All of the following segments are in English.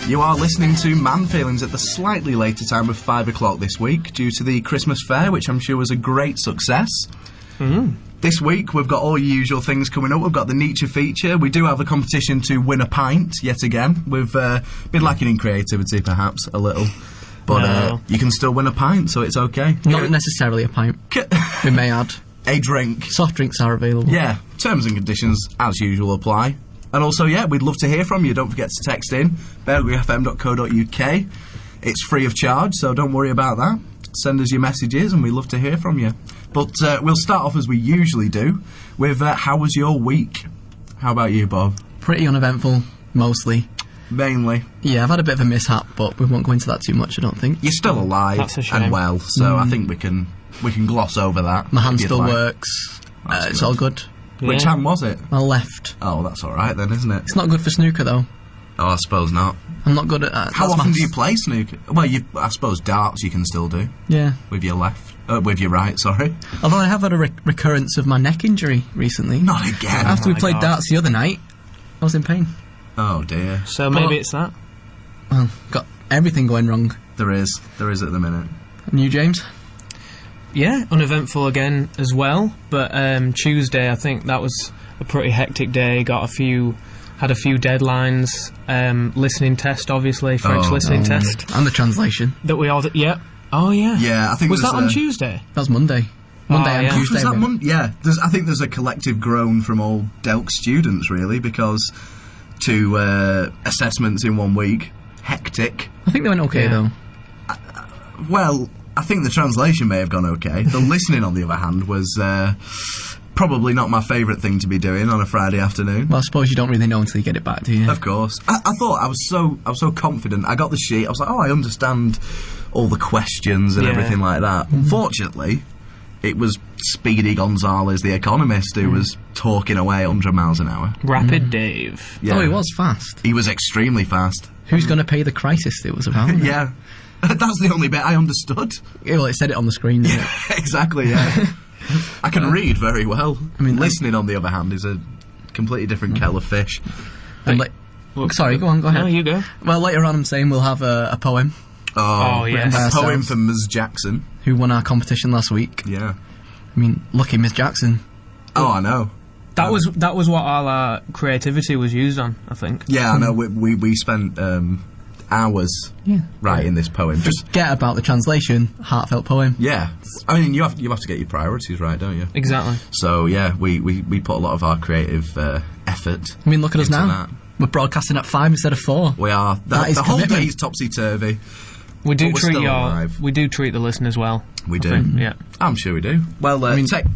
You are listening to Man Feelings at the slightly later time of 5 o'clock this week due to the Christmas fair, which I'm sure was a great success. This week we've got all your usual things coming up. We've got the Nietzsche feature. We do have a competition to win a pint yet again. We've been lacking in creativity perhaps a little, but you can still win a pint, so it's okay. Not necessarily a pint. We may add. A drink. Soft drinks are available. Yeah, terms and conditions as usual apply. And also, yeah, we'd love to hear from you. Don't forget to text in, belgrafm.co.uk. It's free of charge, so don't worry about that. Send us your messages and we'd love to hear from you. But we'll start off as we usually do with how was your week? How about you, Bob? Pretty uneventful, mostly. Mainly. Yeah, I've had a bit of a mishap, but we won't go into that too much, I don't think. You're still alive and well, so I think we can gloss over that. My hand still works. It's all good. Yeah. Which hand was it? My left. Oh, that's alright then, isn't it? It's not good for snooker, though. Oh, I suppose not. I'm not good at... How often do you play snooker? Well, I suppose darts you can still do. Yeah. With your left. With your right, sorry. Although I have had a recurrence of my neck injury recently. Not again. After we played darts the other night, I was in pain. Oh, dear. So maybe it's that? Well, got everything going wrong. There is at the minute. And you, James? Yeah, uneventful again as well, but Tuesday I think that was a pretty hectic day. Had a few deadlines, listening test obviously, French listening test. And the translation. That we all, yeah. Oh yeah. Yeah, I think was that on Tuesday? That was Monday. Monday and Tuesday. Was that Monday? Yeah, I think there's a collective groan from all Delk students really, because 2 assessments in 1 week, hectic. I think they went okay though. Well, I think the translation may have gone okay. The listening, on the other hand, was probably not my favourite thing to be doing on a Friday afternoon. Well, I suppose you don't really know until you get it back, do you? Of course. I thought I was so confident. I got the sheet. I was like, I understand all the questions and everything like that. Unfortunately, it was Speedy Gonzales, the economist, who was talking away 100 miles an hour. Rapid Dave. Yeah. Oh, he was fast. He was extremely fast. Who's going to pay the crisis it was about? Yeah. That's the only bit I understood. Yeah, well, it said it on the screen, didn't it? Exactly, yeah. I can read very well. I mean, listening, on the other hand, is a completely different kettle of fish. And sorry, go ahead. No, you go. Well, later on I'm saying we'll have a poem. Oh, yes. A poem for Ms. Jackson. Who won our competition last week. Yeah. I mean, lucky Ms. Jackson. Oh, I know. That was what all our creativity was used on, I think. Yeah, I know. We spent hours writing this poem. Just get about the translation, heartfelt poem. Yeah, I mean you have to get your priorities right, don't you? Exactly. So yeah, we put a lot of our creative effort. I mean, look at us now. That. We're broadcasting at 5 instead of 4. We are. The whole day's topsy turvy. We do treat the listeners well. We do. Think, yeah, I'm sure we do. Well,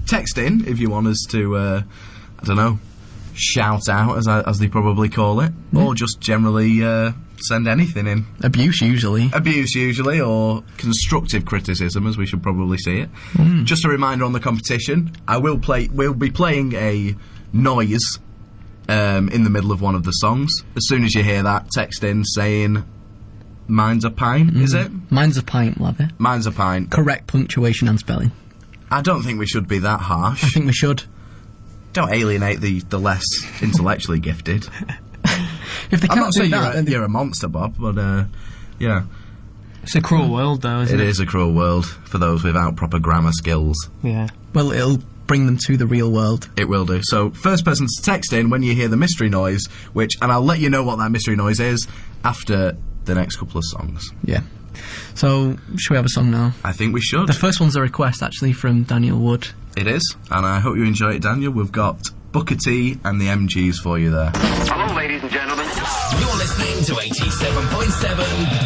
text in if you want us to. I don't know. Shout out, as they probably call it, or just generally send anything in. Abuse usually, or constructive criticism, as we should probably see it. Just a reminder on the competition: we'll be playing a noise in the middle of one of the songs. As soon as you hear that, text in saying, "Mine's a pint." Is it? Mine's a pint, love it. Mine's a pint. Correct punctuation and spelling. I don't think we should be that harsh. I think we should. Don't alienate the less intellectually gifted. If they can't do that, then you're a monster, Bob. But yeah, it's a cruel world, though, isn't it? It is a cruel world for those without proper grammar skills. Yeah. Well, it'll bring them to the real world. It will do. So, first person to text in when you hear the mystery noise, and I'll let you know what that mystery noise is after the next couple of songs. Yeah. So, should we have a song now? I think we should. The first one's a request, actually, from Daniel Wood. It is, and I hope you enjoy it, Daniel. We've got Booker T and the MGs for you there. Hello, ladies and gentlemen. You're listening to 87.7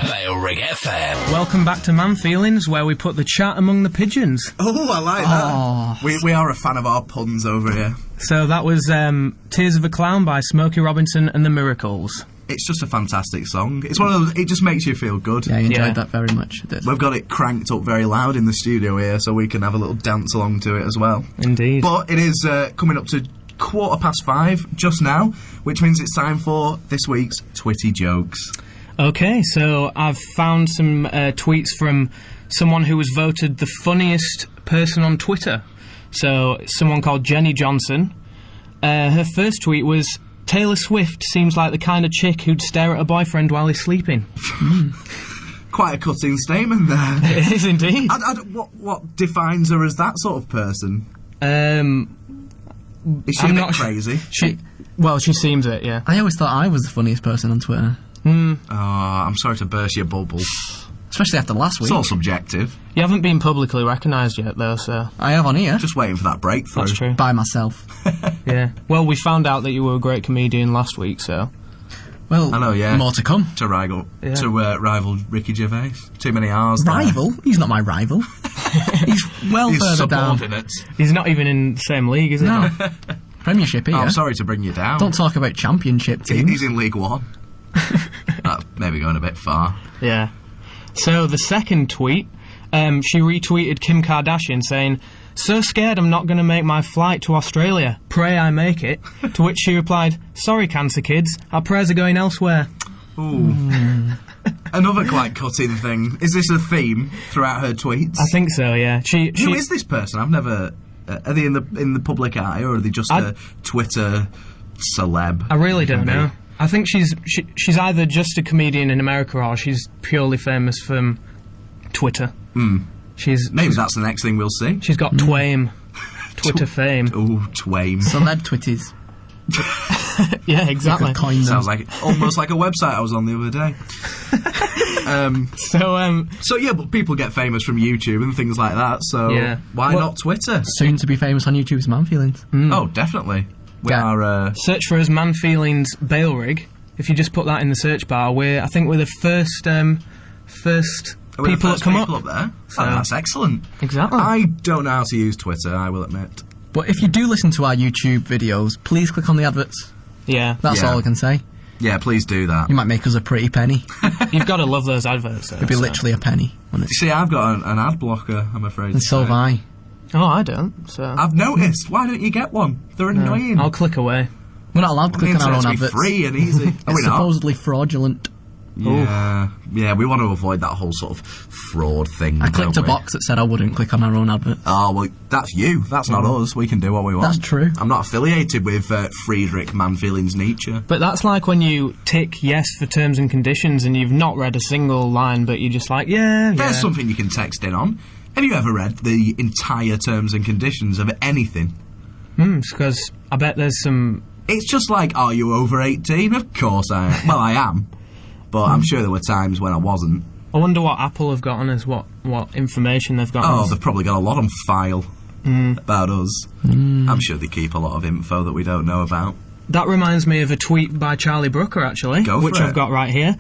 Balerig FM. Welcome back to Man Feelings, where we put the chat among the pigeons. Oh, I like that. We are a fan of our puns over here. So that was Tears of a Clown by Smokey Robinson and the Miracles. It's just a fantastic song. It's one of those, it just makes you feel good. Yeah, I enjoyed that very much. We've got it cranked up very loud in the studio here, so we can have a little dance along to it as well. Indeed. But it is coming up to 5:15 just now, which means it's time for this week's Twitty Jokes. Okay, so I've found some tweets from someone who was voted the funniest person on Twitter. So, someone called Jenny Johnson. Her first tweet was, Taylor Swift seems like the kind of chick who'd stare at her boyfriend while he's sleeping. Quite a cutting statement there. It is indeed. What defines her as that sort of person? Is she a bit crazy? She seems it, yeah. I always thought I was the funniest person on Twitter. Oh, I'm sorry to burst your bubble. Especially after last week. It's all subjective. You haven't been publicly recognised yet, though, so... I have on here. Just waiting for that breakthrough. That's true. By myself. Yeah. Well, we found out that you were a great comedian last week, so... Well, I know, yeah. More to come. To rival Ricky Gervais. Too many R's there. Rival? He's not my rival. He's further down. He's not even in the same league, is he? No. Premiership here. I'm sorry to bring you down. Don't talk about championship teams. He's in League One. That's maybe going a bit far. Yeah. So the second tweet, she retweeted Kim Kardashian saying, "So scared I'm not going to make my flight to Australia. Pray I make it." To which she replied, "Sorry, cancer kids. Our prayers are going elsewhere." Ooh. Another quite cutting thing. Is this a theme throughout her tweets? I think so, yeah. Who is this person? I've never... are they in the public eye, or are they just a Twitter celeb? I really don't know. I think she's either just a comedian in America or she's purely famous from Twitter. Maybe that's the next thing we'll see. She's got Twaim. Twitter fame. Oh, Twaim. Celeb Twitties. Yeah, exactly. Sounds almost like a website I was on the other day. So yeah, but people get famous from YouTube and things like that, so why not Twitter? Soon to be famous on YouTube's Man Feelings. Oh, definitely. We are... Search for us Man Feelings Bail Rig. If you just put that in the search bar, I think we're the first people that come up there. So. Oh, that's excellent. Exactly. I don't know how to use Twitter, I will admit. But if you do listen to our YouTube videos, please click on the adverts. Yeah. That's all I can say. Yeah, please do that. You might make us a pretty penny. You've got to love those adverts, though. It'd be literally a penny. You see, I've got an ad blocker, I'm afraid. And so have I. Oh, I don't, so... I've noticed. Why don't you get one? They're annoying. I'll click away. We're not allowed to click on our own adverts. It's free and easy. It's supposedly fraudulent. Yeah, we want to avoid that whole sort of fraud thing. I clicked a box that said I wouldn't click on our own advert. Oh, well, that's you. That's not us. We can do what we want. That's true. I'm not affiliated with Friedrich Man Feelings Nietzsche. But that's like when you tick yes for terms and conditions and you've not read a single line, but you're just like, There's something you can text in on. Have you ever read the entire terms and conditions of anything? Because I bet there's some... It's just like, are you over 18? Of course I am. Well, I am. But I'm sure there were times when I wasn't. I wonder what Apple have got on us, what information they've got on us. Oh, they've probably got a lot on file about us. I'm sure they keep a lot of info that we don't know about. That reminds me of a tweet by Charlie Brooker, actually, which I've got right here.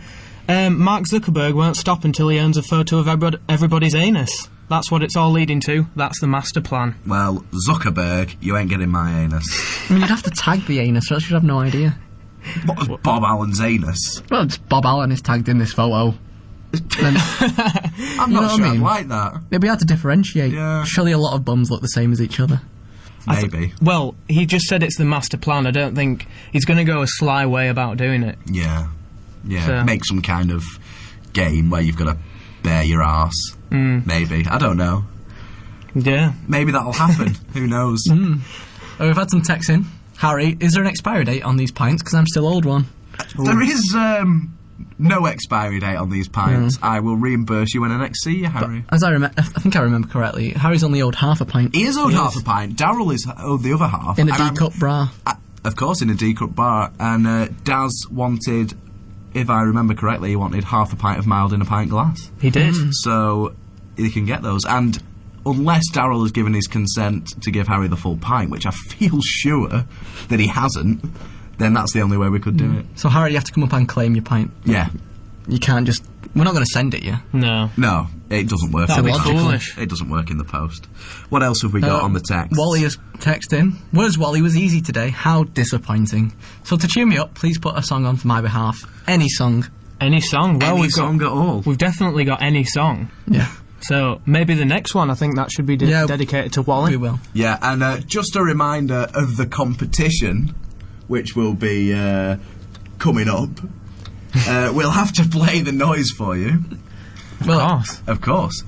Mark Zuckerberg won't stop until he owns a photo of everybody's anus. That's what it's all leading to. That's the master plan. Well, Zuckerberg, you ain't getting my anus. I mean, you'd have to tag the anus, so I should have no idea. What was Bob Allen's anus? Well, it's Bob Allen is tagged in this photo. I'm not sure I'd like that. It'd be hard to differentiate. Yeah. Surely a lot of bums look the same as each other. Maybe. Well, he just said it's the master plan. I don't think he's going to go a sly way about doing it. Yeah. So. Make some kind of game where you've got to bare your arse. Maybe. I don't know. Yeah. Maybe that'll happen. Who knows? We've had some texts in. Harry, is there an expiry date on these pints? Because I'm still old one. There is no expiry date on these pints. I will reimburse you when I next see you, Harry. But as I think I remember correctly, Harry's only owed half a pint. He is owed half a pint. Darryl is owed the other half. In a D-cup bar. Of course, in a D-cup bar. And Daz wanted, if I remember correctly, he wanted half a pint of mild in a pint glass. He did. So you can get those. And unless Darryl has given his consent to give Harry the full pint, which I feel sure that he hasn't, then that's the only way we could do it. So, Harry, you have to come up and claim your pint. Yeah. You can't just... We're not going to send it, yeah? No. No, it doesn't work. That'd be foolish. It doesn't work in the post. What else have we got on the text? Wally has texted in. Where's Wally? Was easy today. How disappointing. So, to cheer me up, please put a song on for my behalf. Any song. Any song? Well, any song at all. We've definitely got any song. Yeah. So, maybe the next one, I think that should be dedicated to Wally. We will. Yeah, and just a reminder of the competition, which will be coming up. We'll have to play the noise for you. Well, of course.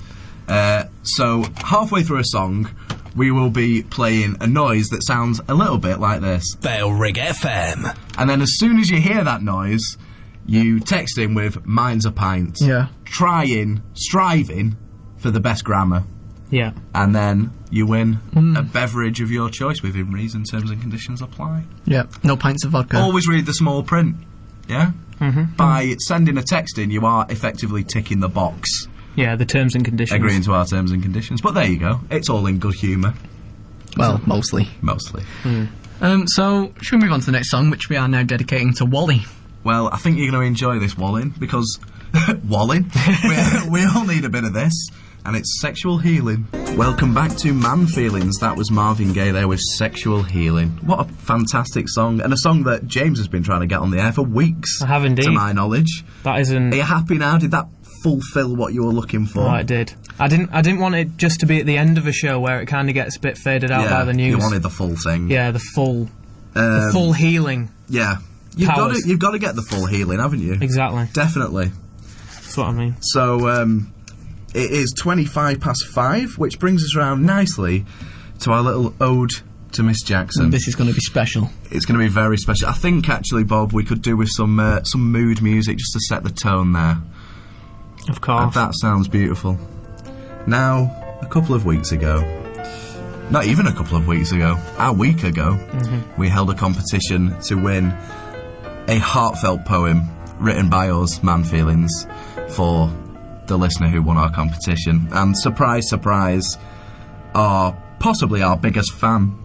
So, halfway through a song, we will be playing a noise that sounds a little bit like this. Bale Rig FM. And then as soon as you hear that noise, you text in with "Mine's a pint." Yeah. Striving for the best grammar. Yeah. And then you win a beverage of your choice within reason. Terms and conditions apply. Yeah. No pints of vodka. Always read the small print. Yeah? By sending a text in, you are effectively ticking the box. Yeah, the terms and conditions. Agreeing to our terms and conditions. But there you go. It's all in good humour. Well, mostly. Mostly. So, should we move on to the next song, which we are now dedicating to Wally? Well, I think you're going to enjoy this, Wallin, because... Wallin? we all need a bit of this. And it's Sexual Healing. Welcome back to Man Feelings. That was Marvin Gaye there with Sexual Healing. What a fantastic song. And a song that James has been trying to get on the air for weeks. I have indeed. To my knowledge. That isn't... Are you happy now? Did that fulfil what you were looking for? Oh, it did. I didn't want it just to be at the end of a show where it kind of gets a bit faded out by the news. You wanted the full thing. Yeah, the full healing. Yeah. You've got to get the full healing, haven't you? Exactly. Definitely. That's what I mean. So, it is 5:25, which brings us around nicely to our little ode to Miss Jackson. This is going to be special. It's going to be very special. I think, actually, Bob, we could do with some mood music just to set the tone there. Of course. That sounds beautiful. Now, a couple of weeks ago, not even a couple of weeks ago, a week ago, we held a competition to win a heartfelt poem written by us, Man Feelings, for the listener who won our competition. And surprise, surprise, possibly our biggest fan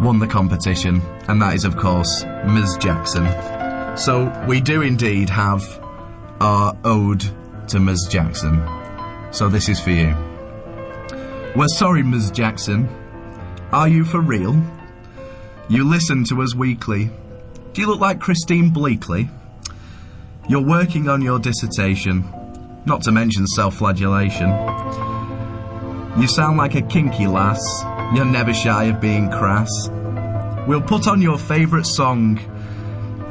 won the competition, and that is, of course, Ms. Jackson. So we do indeed have our ode to Ms. Jackson. So this is for you. We're sorry, Ms. Jackson. Are you for real? You listen to us weekly. Do you look like Christine Bleakley? You're working on your dissertation, not to mention self-flagellation. You sound like a kinky lass. You're never shy of being crass. We'll put on your favourite song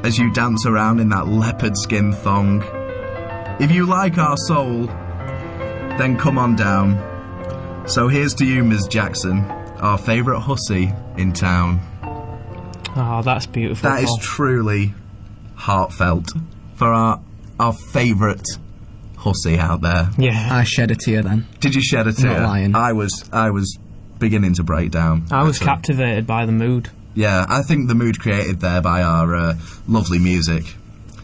as you dance around in that leopard skin thong. If you like our soul, then come on down. So here's to you, Ms. Jackson, our favourite hussy in town. Oh, that's beautiful. That is truly heartfelt for our favourite hussy out there. Yeah. I shed a tear then. Did you shed a tear? Not lying. I was beginning to break down. I was captivated by the mood. Yeah, I think the mood created there by our lovely music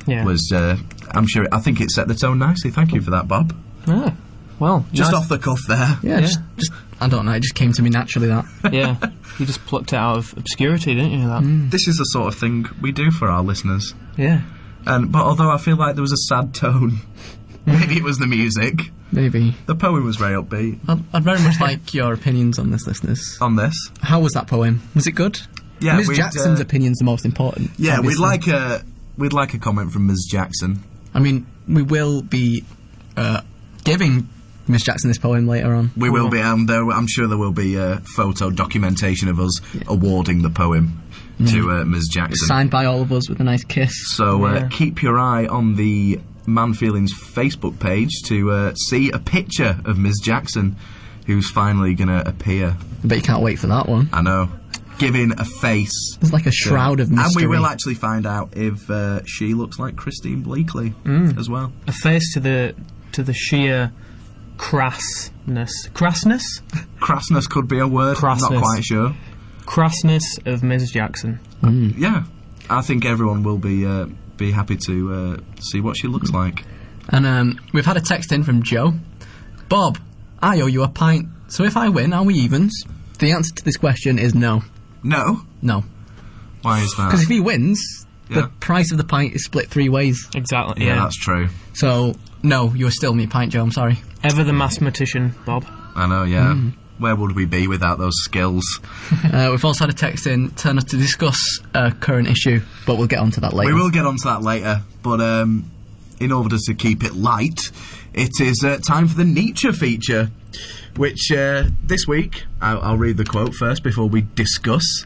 was, I think it set the tone nicely. Thank you for that, Bob. Yeah. Well, just nice. off the cuff there. Yeah, just I don't know, it just came to me naturally, that. Yeah, you just plucked it out of obscurity, didn't you? That. This is the sort of thing we do for our listeners. Yeah. But although I feel like there was a sad tone, maybe it was the music. Maybe. The poem was very upbeat. I'd very much like your opinions on this, listeners. On this? How was that poem? Was it good? Yeah, Ms. Jackson's opinion's the most important. Yeah, obviously. we'd like a comment from Ms. Jackson. I mean, we will be giving Miss Jackson this poem later on. We will be, I'm sure there will be photo documentation of us awarding the poem to Ms. Jackson. Signed by all of us with a nice kiss. So keep your eye on the Man Feelings Facebook page to see a picture of Ms. Jackson, who's finally going to appear. I bet you can't wait for that one. I know. Giving a face. It's like a shroud of mystery. And we will actually find out if she looks like Christine Bleakley as well. A face to the sheer crassness. Crassness? Crassness could be a word. Crassness. I'm not quite sure. Crassness of Ms. Jackson. Yeah. I think everyone will be happy to see what she looks like. And we've had a text in from Joe. Bob, I owe you a pint, so if I win, are we evens? The answer to this question is no. No? No. Why is that? Because if he wins, the price of the pint is split 3 ways. Exactly, yeah. That's true. So, no, you are still me pint, Joe, I'm sorry. Ever the mathematician, Bob. I know, yeah. Where would we be without those skills? We've also had a text in telling us to discuss a current issue, but we'll get onto that later. We will get onto that later, but in order to keep it light, it is time for the Nietzsche feature, which this week, I'll read the quote first before we discuss.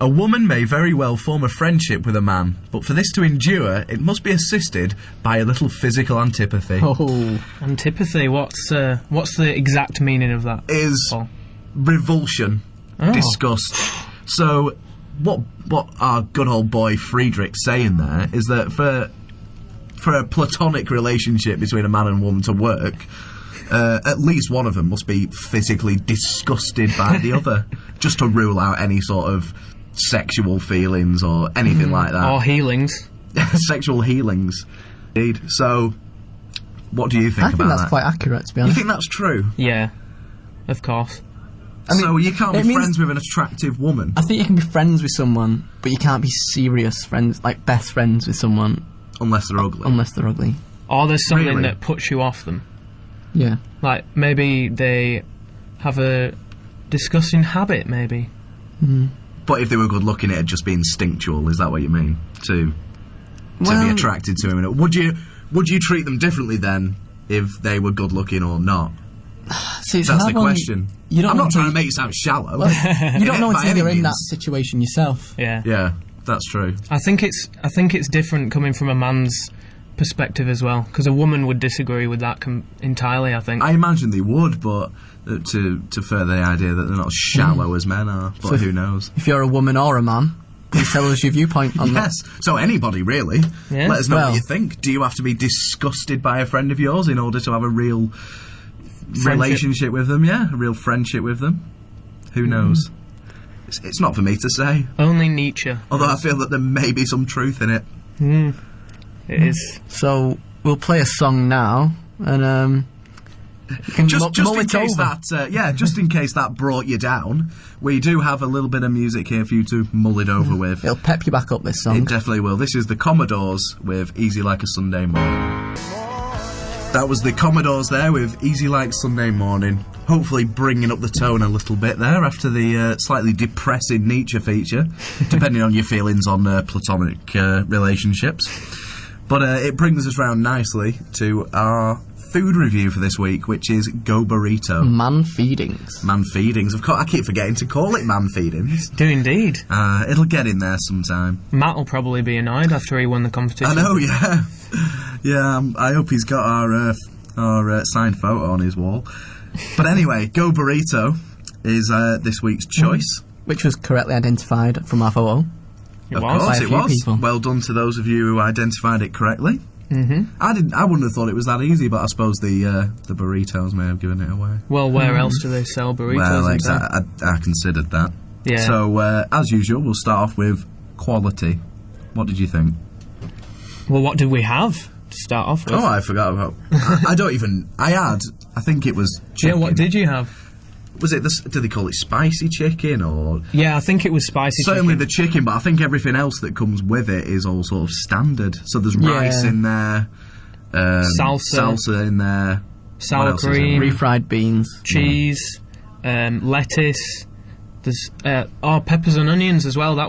A woman may very well form a friendship with a man, but for this to endure, it must be assisted by a little physical antipathy. Oh, antipathy. What's the exact meaning of that? Is Paul? revulsion, disgust. So what our good old boy Friedrich's saying there is that for a platonic relationship between a man and woman to work, at least one of them must be physically disgusted by the other, just to rule out any sort of sexual feelings or anything like that. Or healings. Sexual healings. Indeed. So, what do you think about that? I think that's quite accurate, to be honest. You think that's true? Yeah, of course. I mean, so you can't be friends with an attractive woman? I think you can be friends with someone, but you can't be serious friends, like best friends with someone. Unless they're ugly. Unless they're ugly. Or there's something that puts you off them. Yeah. Like, maybe they have a disgusting habit, maybe. Mm. But if they were good looking, it'd just be instinctual, is that what you mean? To be attracted to him? Would you treat them differently then, if they were good looking or not? See, that's the question. I'm not trying to make you sound shallow. Well, you don't know until you're in that situation yourself. Yeah. Yeah, that's true. I think it's different coming from a man's perspective as well, because a woman would disagree with that entirely, I think. I imagine they would, but to further the idea that they're not as shallow as men are, but so who knows? If you're a woman or a man, please tell us your viewpoint on that. Yes, so anybody really. Yeah. Let us know what you think. Do you have to be disgusted by a friend of yours in order to have a real relationship with them? Yeah, a real friendship with them. Who knows? It's not for me to say. Only Nietzsche. Although I feel that there may be some truth in it. It is. So we'll play a song now, and you can just mull in it case over. that just in case that brought you down, we do have a little bit of music here for you to mull it over with. It'll pep you back up, this song. It definitely will. This is the Commodores with Easy Like a Sunday Morning. That was the Commodores there with Easy Like Sunday Morning. Hopefully bringing up the tone a little bit there after the slightly depressing Nietzsche feature, depending on your feelings on platonic relationships. But it brings us round nicely to our food review for this week, which is Go Burrito. Man Feedings. Man Feedings. Of course, I keep forgetting to call it Man Feedings. Do indeed. It'll get in there sometime. Matt will probably be annoyed after he won the competition. I know, yeah. Yeah, I hope he's got our signed photo on his wall. But anyway, Go Burrito is this week's choice. Which was correctly identified from our photo. Of course it was. People. Well done to those of you who identified it correctly. Mm-hmm. I wouldn't have thought it was that easy, but I suppose the burritos may have given it away. Well, where else do they sell burritos? Well, exactly. I considered that. Yeah. So, as usual, we'll start off with quality. What did you think? Well, what did we have to start off with? Oh, I forgot about... I don't even... I think it was chicken. Yeah, what did you have? Was it do they call it spicy chicken or? Yeah, I think it was spicy Certainly chicken. the chicken, but I think everything else that comes with it is all sort of standard. So there's rice in there, salsa in there, sour cream, refried beans, cheese, lettuce. There's peppers and onions as well.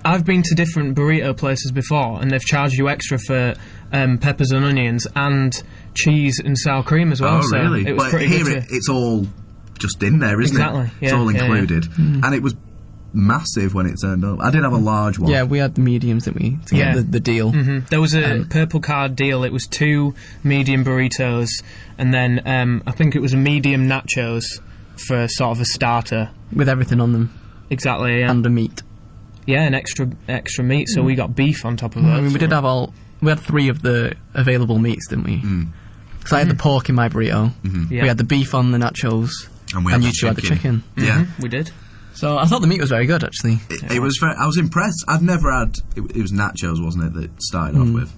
I've been to different burrito places before, and they've charged you extra for peppers and onions and cheese and sour cream as well. Oh, so really? It was pretty good. It's all just in there, isn't it? Yeah, it's all included. Yeah. And it was massive when it turned up. I did have a large one. Yeah, we had the mediums, didn't we, to get the deal. Mm-hmm. There was a purple card deal. It was 2 medium burritos, and then I think it was a medium nachos for sort of a starter. With everything on them. Exactly, yeah. And a meat. Yeah, and extra meat, so we got beef on top of it. I mean, we had 3 of the available meats, didn't we? Because I had the pork in my burrito. Yeah. We had the beef on the nachos. And you two had the chicken. Yeah. We did. So I thought the meat was very good, actually. It was I was impressed. I'd never had... It was nachos, wasn't it, that started off with?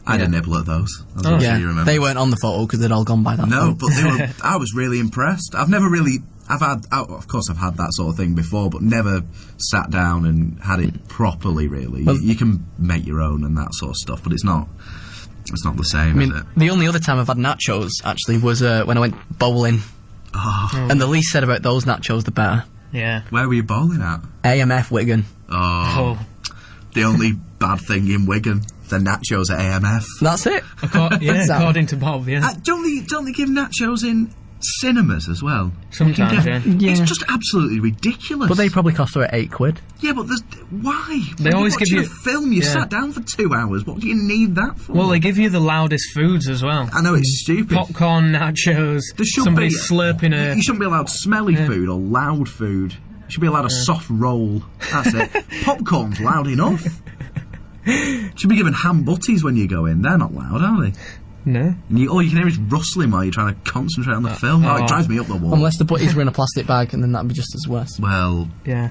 I had a nibble at those. I'm sure you remember. They weren't on the photo because they'd all gone by that point. But they were... I was really impressed. I've never really... of course I've had that sort of thing before, but never sat down and had it properly, really. Well, you can make your own and that sort of stuff, but it's not the same, is it? The only other time I've had nachos, actually, was when I went bowling. And the least said about those nachos, the better. Yeah. Where were you bowling at? AMF Wigan. Oh. The only bad thing in Wigan, the nachos at AMF. That's it. According to Bob, yeah. Don't they give nachos in Cinemas as well. Sometimes, It's just absolutely ridiculous. But they probably cost her £8. Yeah, but why? They always give you a film. You sat down for 2 hours. What do you need that for? Well, they give you the loudest foods as well. I know, it's stupid. Popcorn, nachos. Somebody slurping a. You shouldn't be allowed smelly food or loud food. You should be allowed a soft roll. That's it. Popcorn's loud enough. Should be given ham butties when you go in. They're not loud, are they? No. All you can hear is rustling while you're trying to concentrate on the film. It drives me up the wall. Unless the butties were in a plastic bag, and then that'd be just as worse. Well,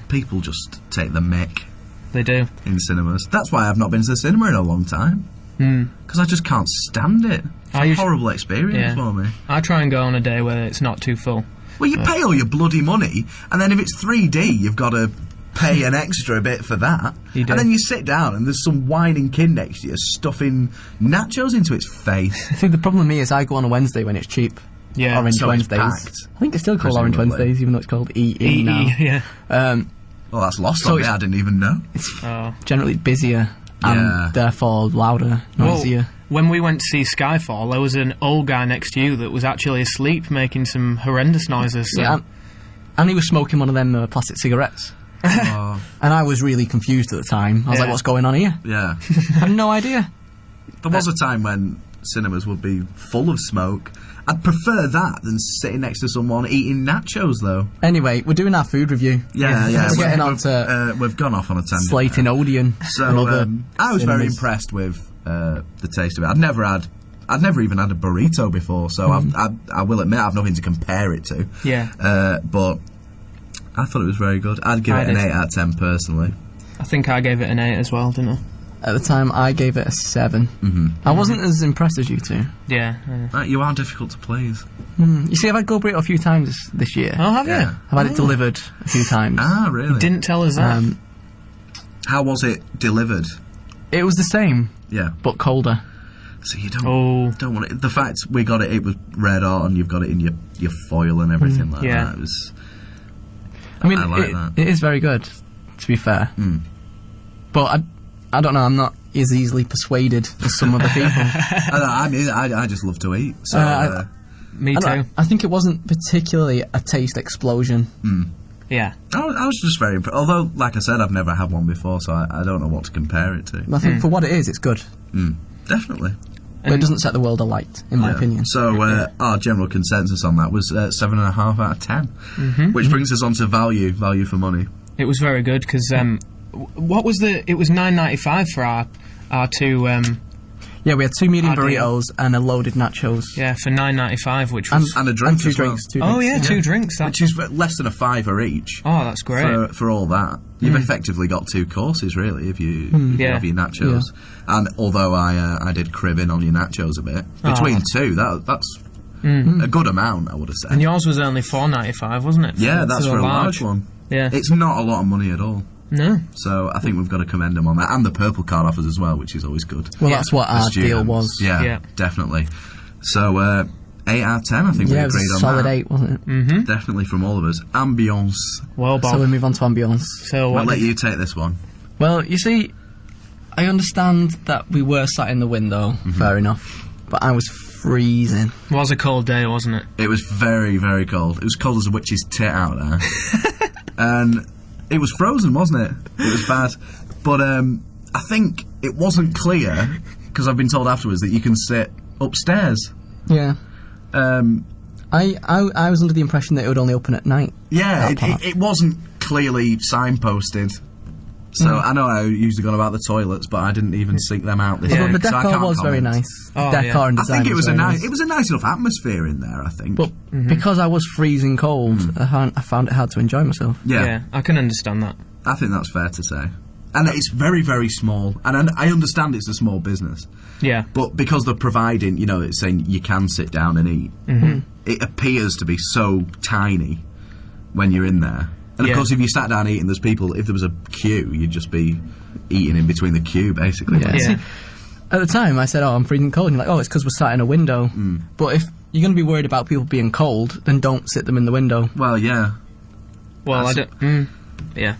people just take the mick. They do. In cinemas. That's why I've not been to the cinema in a long time. Because I just can't stand it. It's a horrible experience for me. I try and go on a day where it's not too full. Well, you pay all your bloody money, and then if it's 3D, you've got to pay an extra bit for that. You do. And then you sit down and there's some whining kid next to you stuffing nachos into its face. I think the problem with me is I go on a Wednesday when it's cheap. Yeah. Orange Wednesdays. I think it's still called Orange Wednesdays, even though it's called EE now. Yeah. Well, that's lost on me. I didn't even know. It's generally busier and therefore louder, noisier. Well, when we went to see Skyfall, there was an old guy next to you that was actually asleep making some horrendous noises. So. Yeah, and he was smoking one of them plastic cigarettes. And I was really confused at the time. I was like, what's going on here? Yeah. I had no idea. There was a time when cinemas would be full of smoke. I'd prefer that than sitting next to someone eating nachos, though. Anyway, we're doing our food review. Yeah. We're getting on to... we've gone off on a tangent. Slating Odeon. So, I was very impressed with the taste of it. I'd never even had a burrito before, so I will admit I've nothing to compare it to. Yeah. But I thought it was very good. I'd give it an 8 out of 10 personally. I think I gave it an 8 as well, didn't I? At the time, I gave it a 7. I wasn't as impressed as you two. Yeah. You are difficult to please. You see, I've had Go Burrito a few times this year. Oh, have you? Yeah. I've had it delivered a few times. Ah, really? Didn't tell us that. How was it delivered? It was the same. Yeah. But colder. So you don't want it. The fact we got it was red hot and you've got it in your foil and everything like that. It was... I mean, like that. It is very good, to be fair. But I don't know, I'm not as easily persuaded as some other people. I just love to eat. So, me too. I think it wasn't particularly a taste explosion. Yeah. I was just very impressed. Although, like I said, I've never had one before, so I don't know what to compare it to. I think for what it is, it's good. Definitely. But it doesn't set the world alight, in my opinion. So our general consensus on that was 7.5 out of 10, which brings us on to value for money. It was very good because what was it was $9.95 for our two. Yeah, we had 2 medium burritos and a loaded nachos. Yeah, for $9.95, which was and a drink and 2 as well. drinks. 2 Oh drinks. yeah, 2 drinks, which is less than a $5 each. Oh, that's great for all that. You've effectively got 2 courses, really, if you have your nachos. Yeah. And although I did crib in on your nachos a bit, between 2, that's a good amount, I would have said. And yours was only $4.95, wasn't it? Yeah, that's for a large one. Yeah, it's not a lot of money at all. No. So I think we've got to commend them on that, and the purple card offers as well, which is always good. Well, that's what our deal was. Yeah, definitely. So 8 out of 10, I think we agreed on that. Yeah, solid 8, wasn't it? Definitely from all of us. Ambience. Well, Bob. So we move on to ambience. So I'll let you take this one. Well, you see, I understand that we were sat in the window, fair enough, but I was freezing. It was a cold day, wasn't it? It was very, very cold. It was cold as a witch's tit out there. And it was frozen, wasn't it? It was bad. But I think it wasn't clear, because I've been told afterwards, that you can sit upstairs. Yeah. I was under the impression that it would only open at night. Yeah, it wasn't clearly signposted. So I know I usually gone about the toilets, but I didn't even seek them out this week. The decor was very nice. Oh, decor and design. I think it was a nice. It was a nice enough atmosphere in there, I think. But because I was freezing cold, I found it hard to enjoy myself. Yeah, I can understand that. I think that's fair to say. And it's very, very small. And I understand it's a small business. Yeah. But because they're providing, it's saying you can sit down and eat, it appears to be so tiny when you're in there. And of course, if you sat down eating, if there was a queue, you'd just be eating in between the queue, basically. Yeah. See, at the time, I said, I'm freezing cold. And you're like, it's because we're sat in a window. But if you're going to be worried about people being cold, then don't sit them in the window. Well, yeah. Well, I don't... yeah.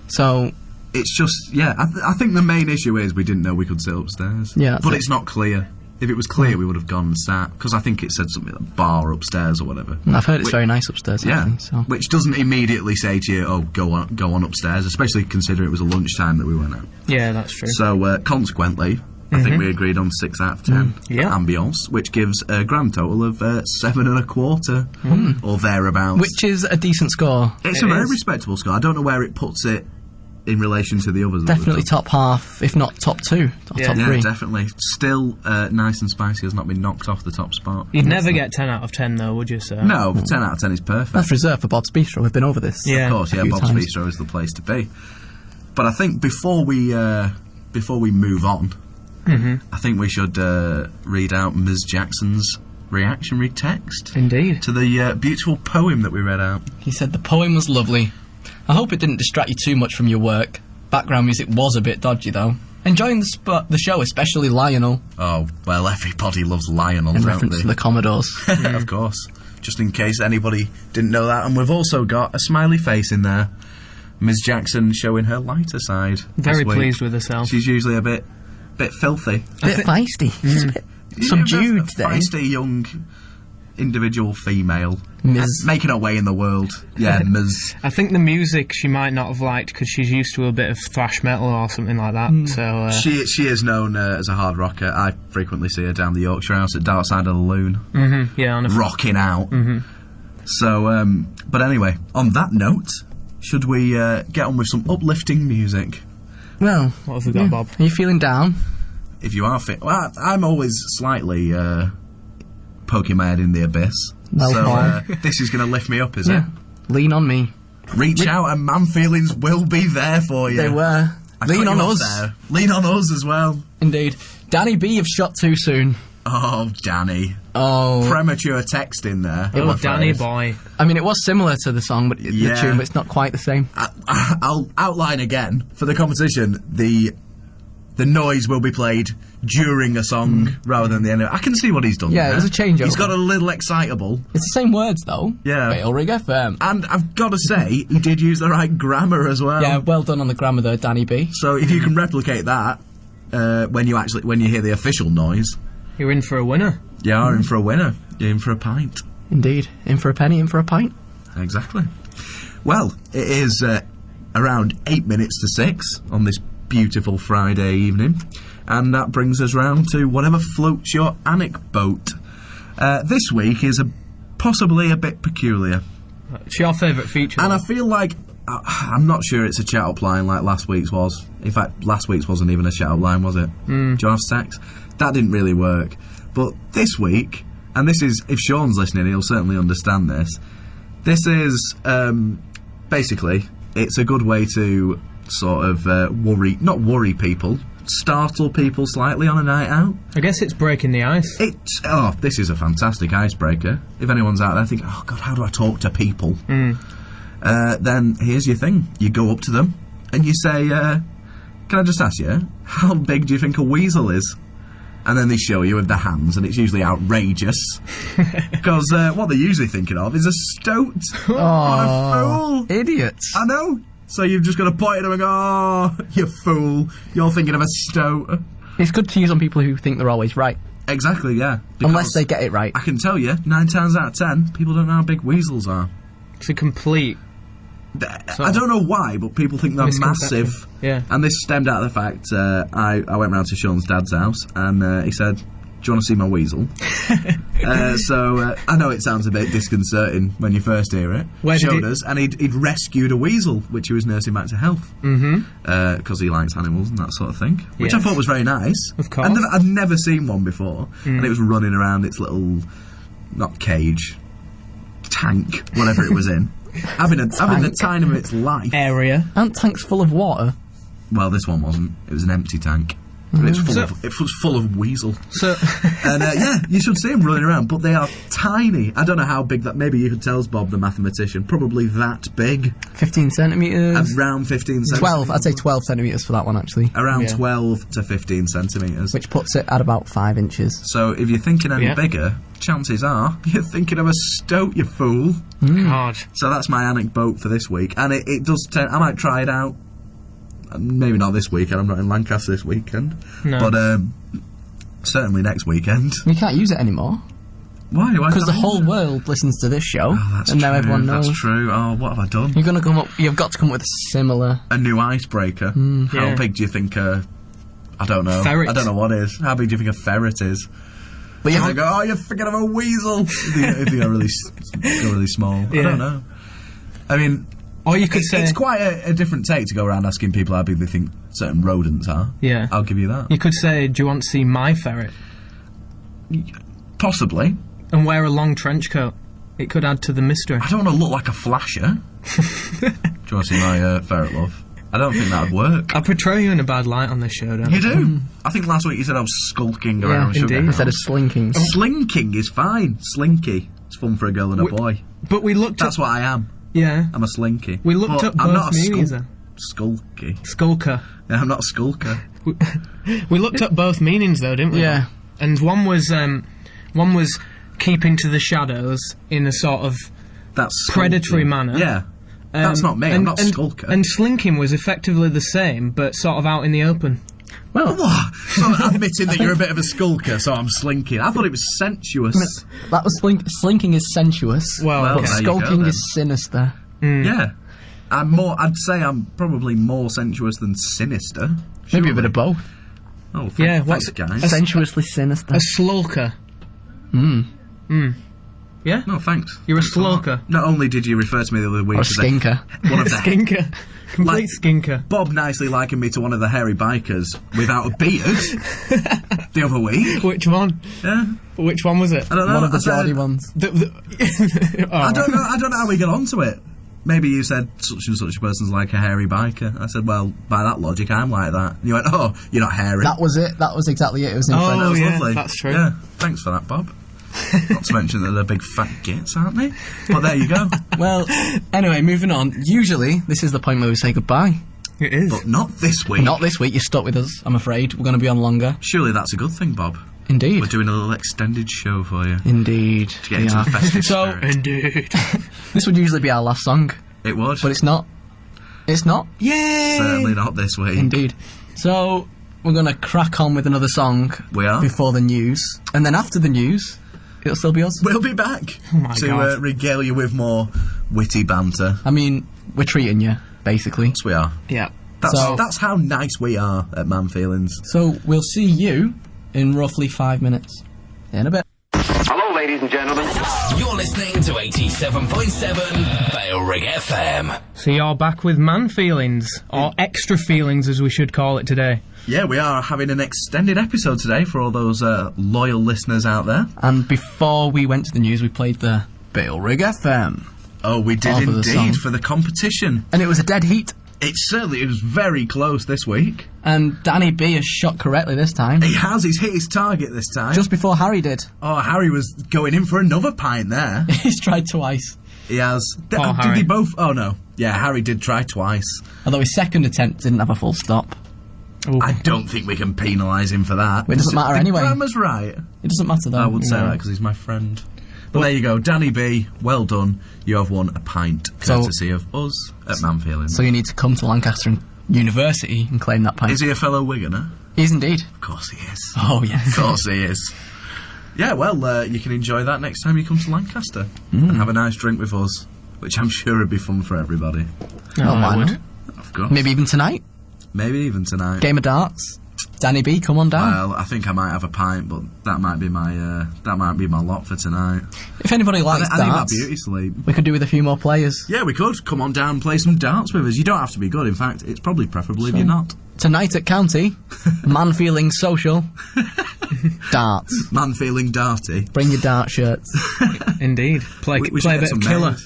So... It's just, I think the main issue is we didn't know we could sit upstairs. Yeah. But it's not clear. If it was clear, we would have gone and sat, because I think it said something like bar upstairs or whatever. I've heard it's very nice upstairs, actually. So. Which doesn't immediately say to you, oh, go on upstairs, especially considering it was a lunchtime that we went out. Yeah, that's true. So, consequently, I think we agreed on 6 out of 10 for ambience, which gives a grand total of 7.25 or thereabouts. Which is a decent score. It's a very respectable score. I don't know where it puts it in relation to the others. Definitely top half, if not top 2, or top 3. Yeah, definitely. Still, Nice and Spicy has not been knocked off the top spot. You'd never get 10 out of 10 though, would you, sir? No, 10 out of 10 is perfect. That's reserved for Bob's Bistro. We've been over this. Yeah, of course. Yeah, Bob's Bistro is the place to be. But I think before we move on, I think we should read out Ms. Jackson's reactionary text. Indeed. To the beautiful poem that we read out. He said the poem was lovely. I hope it didn't distract you too much from your work. Background music was a bit dodgy, though. Enjoying the show, especially Lionel. Oh, well, everybody loves Lionel, in don't reference they? to the Commodores. Of course. Just in case anybody didn't know that. And we've also got a smiley face in there. Ms. Jackson showing her lighter side. Very pleased with herself. She's usually a bit filthy. A bit feisty. She's a bit subdued today. Feisty young individual female. Ms. Making her way in the world. Yeah, Ms. I think the music she might not have liked because she's used to a bit of thrash metal or something like that. So she is known as a hard rocker. I frequently see her down the Yorkshire House at Dark Side of the Loon. Yeah, on a rocking out. So, but anyway, on that note, should we get on with some uplifting music? Well, what have we got, Bob? Are you feeling down? If you are well, I'm always slightly poking my head in the abyss. Well, so this is going to lift me up, is it? Lean on me. Reach out and Man Feelings will be there for you. They were. Lean on us. There. Lean on us as well. Indeed. Danny B, you've shot too soon. Oh, Danny. Oh. Premature text in there. Oh, Danny boy. I mean, it was similar to the song, but the tune, but it's not quite the same. I'll outline again. For the competition, the noise will be played during a song rather than the end of it. I can see what he's done there. Yeah, it was a changeover. He's got a little excitable. It's the same words, though. Yeah. Bale Rig FM. And I've got to say, he did use the right grammar as well. Yeah, well done on the grammar there, Danny B. So if you can replicate that, when you hear the official noise... You're in for a winner. You are in for a winner. You're in for a pint. Indeed. In for a penny, in for a pint. Exactly. Well, it is around 8 minutes to 6 on this beautiful Friday evening, and that brings us round to whatever floats your anecdote. This week is possibly a bit peculiar. It's your favourite feature. And I feel like I'm not sure it's a chat-up line like last week's was. In fact, last week's wasn't even a chat-up line, was it? Do you have sex? That didn't really work. But this week, and this is, if Sean's listening, he'll certainly understand this. This is, basically, it's a good way to sort of not worry people, startle people slightly on a night out. I guess it's breaking the ice. This is a fantastic icebreaker. If anyone's out there thinking, oh God, how do I talk to people? Then here's your thing. You go up to them and you say, can I just ask you, how big do you think a weasel is? And then they show you with their hands, and it's usually outrageous. Because what they're usually thinking of is a stoat. What a fool. Idiots. I know. So you've just got to point at them and go, oh, you fool. You're thinking of a stoat. It's good to use on people who think they're always right. Exactly, yeah. Unless they get it right. I can tell you, 9 times out of 10, people don't know how big weasels are. It's a complete... I don't know why, but people think they're massive. Yeah. And this stemmed out of the fact, I went round to Sean's dad's house, and he said, do you want to see my weasel? So I know it sounds a bit disconcerting when you first hear it. Showed us, and he'd rescued a weasel, which he was nursing back to health. Because he likes animals and that sort of thing. Which I thought was very nice. Of course. And I'd never seen one before. And it was running around its little, not cage, tank, whatever it was in. having the time of its life. Area. Aren't tanks full of water? Well, this one wasn't. It was an empty tank. And it was full of weasel. So, and you should see them running around, but they are tiny. I don't know how big that. Maybe you could tell us, Bob, the mathematician. Probably that big. 15 centimetres. Around 15 centimetres. 12. I'd say 12 centimetres for that one, actually. Around 12 to 15 centimetres. Which puts it at about 5 inches. So if you're thinking any bigger, chances are you're thinking of a stoat, you fool. God. So that's my anecdote for this week, and it does. I might try it out. Maybe not this weekend. I'm not in Lancaster this weekend. No. But Certainly next weekend. You can't use it anymore. Why? Because the whole world listens to this show, and now everyone knows. That's true. Oh, what have I done? You've got to come up with a new icebreaker. How big do you think? I don't know. Ferret. I don't know what is. How big do you think a ferret is? But you go, you're thinking of a weasel. if you're really small. Yeah. I don't know. I mean, or you could say it's quite a different take to go around asking people how big they think certain rodents are. Yeah, I'll give you that. You could say, "Do you want to see my ferret?" Possibly. And wear a long trench coat. It could add to the mystery. I don't want to look like a flasher. Do you want to see my ferret, love? I don't think that would work. I portray you in a bad light on this show, don't I? You do. I think last week you said I was skulking around Sugar House. Instead of slinking. Slinking is fine. Slinky. It's fun for a girl and a boy. But we looked That's what I am. Yeah. I'm a slinky. We looked up both meanings then. Skulky. Skulker. Yeah, I'm not a skulker. We looked up both meanings though, didn't we? Yeah. And one was keeping to the shadows in a sort of predatory manner. Yeah. That's not me, I'm not a skulker. And slinking was effectively the same, but sort of out in the open. Well, what? So admitting that you're a bit of a skulker, so I'm slinking. I thought it was sensuous. That was slinking is sensuous. Well but skulking is sinister. Yeah. I'd say I'm probably more sensuous than sinister. Maybe a bit of both. Oh, thanks, guys. Sensuously sinister. A slulker. Yeah? No, thanks. You're a slulker. Not only did you refer to me the other week as a skinker. One of the skinker. Complete skinker. Bob nicely likened me to one of the hairy bikers without a beard the other week. Which one? Yeah. Which one was it? I don't know. One of the Geordie ones. I don't know how we got onto it. Maybe you said such and such a person's like a hairy biker. I said, well, by that logic, I'm like that. And you went, oh, you're not hairy. That was it. That was exactly it. It was in That was lovely. That's true. Yeah, thanks for that, Bob. Not to mention that they're big fat gits, aren't they? But there you go. Well, anyway, moving on. Usually, this is the point where we say goodbye. It is. But not this week. Not this week. You're stuck with us, I'm afraid. We're going to be on longer. Surely that's a good thing, Bob. Indeed. We're doing a little extended show for you. Indeed. To get into the festive spirit. Indeed. This would usually be our last song. It would. But it's not. It's not. Yay! Certainly not this week. Indeed. So, we're going to crack on with another song. We are. Before the news. And then after the news, it'll still be us. We'll be back to regale you with more witty banter. I mean, we're treating you, basically. Yes, we are. Yeah. That's how nice we are at Man Feelings. So, we'll see you in roughly 5 minutes. In a bit. Hello, ladies and gentlemen. You're listening to 87.7 Balerig FM. So you're back with Man Feelings, or Extra Feelings as we should call it today. Yeah, we are having an extended episode today for all those loyal listeners out there. And before we went to the news, we played the Balerig FM. Oh, we did indeed, for the competition. And it was a dead heat. It was very close this week. And Danny B has shot correctly this time. He has, he's hit his target this time. Just before Harry did. Oh, Harry was going in for another pint there. He's tried twice. He has. Did Harry. they both? Oh no. Yeah, Harry did try twice. Although his second attempt didn't have a full stop. Ooh. I don't think we can penalise him for that. It doesn't matter anyway. The grammar's right. It doesn't matter though. I would say that because he's my friend. But there you go, Danny B, well done. You have won a pint, courtesy of us at Man Feelings. So you need to come to Lancaster University and claim that pint. Is he a fellow Wiganer? He is indeed. Of course he is. Oh, yes. Of course he is. Yeah, well, you can enjoy that next time you come to Lancaster and have a nice drink with us, which I'm sure would be fun for everybody. Oh, why not? Of course. Maybe even tonight. Maybe even tonight. Game of darts. Danny B, come on down. Well, I think I might have a pint, but that might be my lot for tonight. If anybody likes I think my darts, beauty sleep. we could do with a few more players. Yeah, we could. Come on down and play some darts with us. You don't have to be good. In fact, it's probably preferable if you're not. Tonight at County, Man Feeling Social, darts. Man feeling darty. Bring your dart shirts. Indeed. Play We a should get bit some of Killer. made.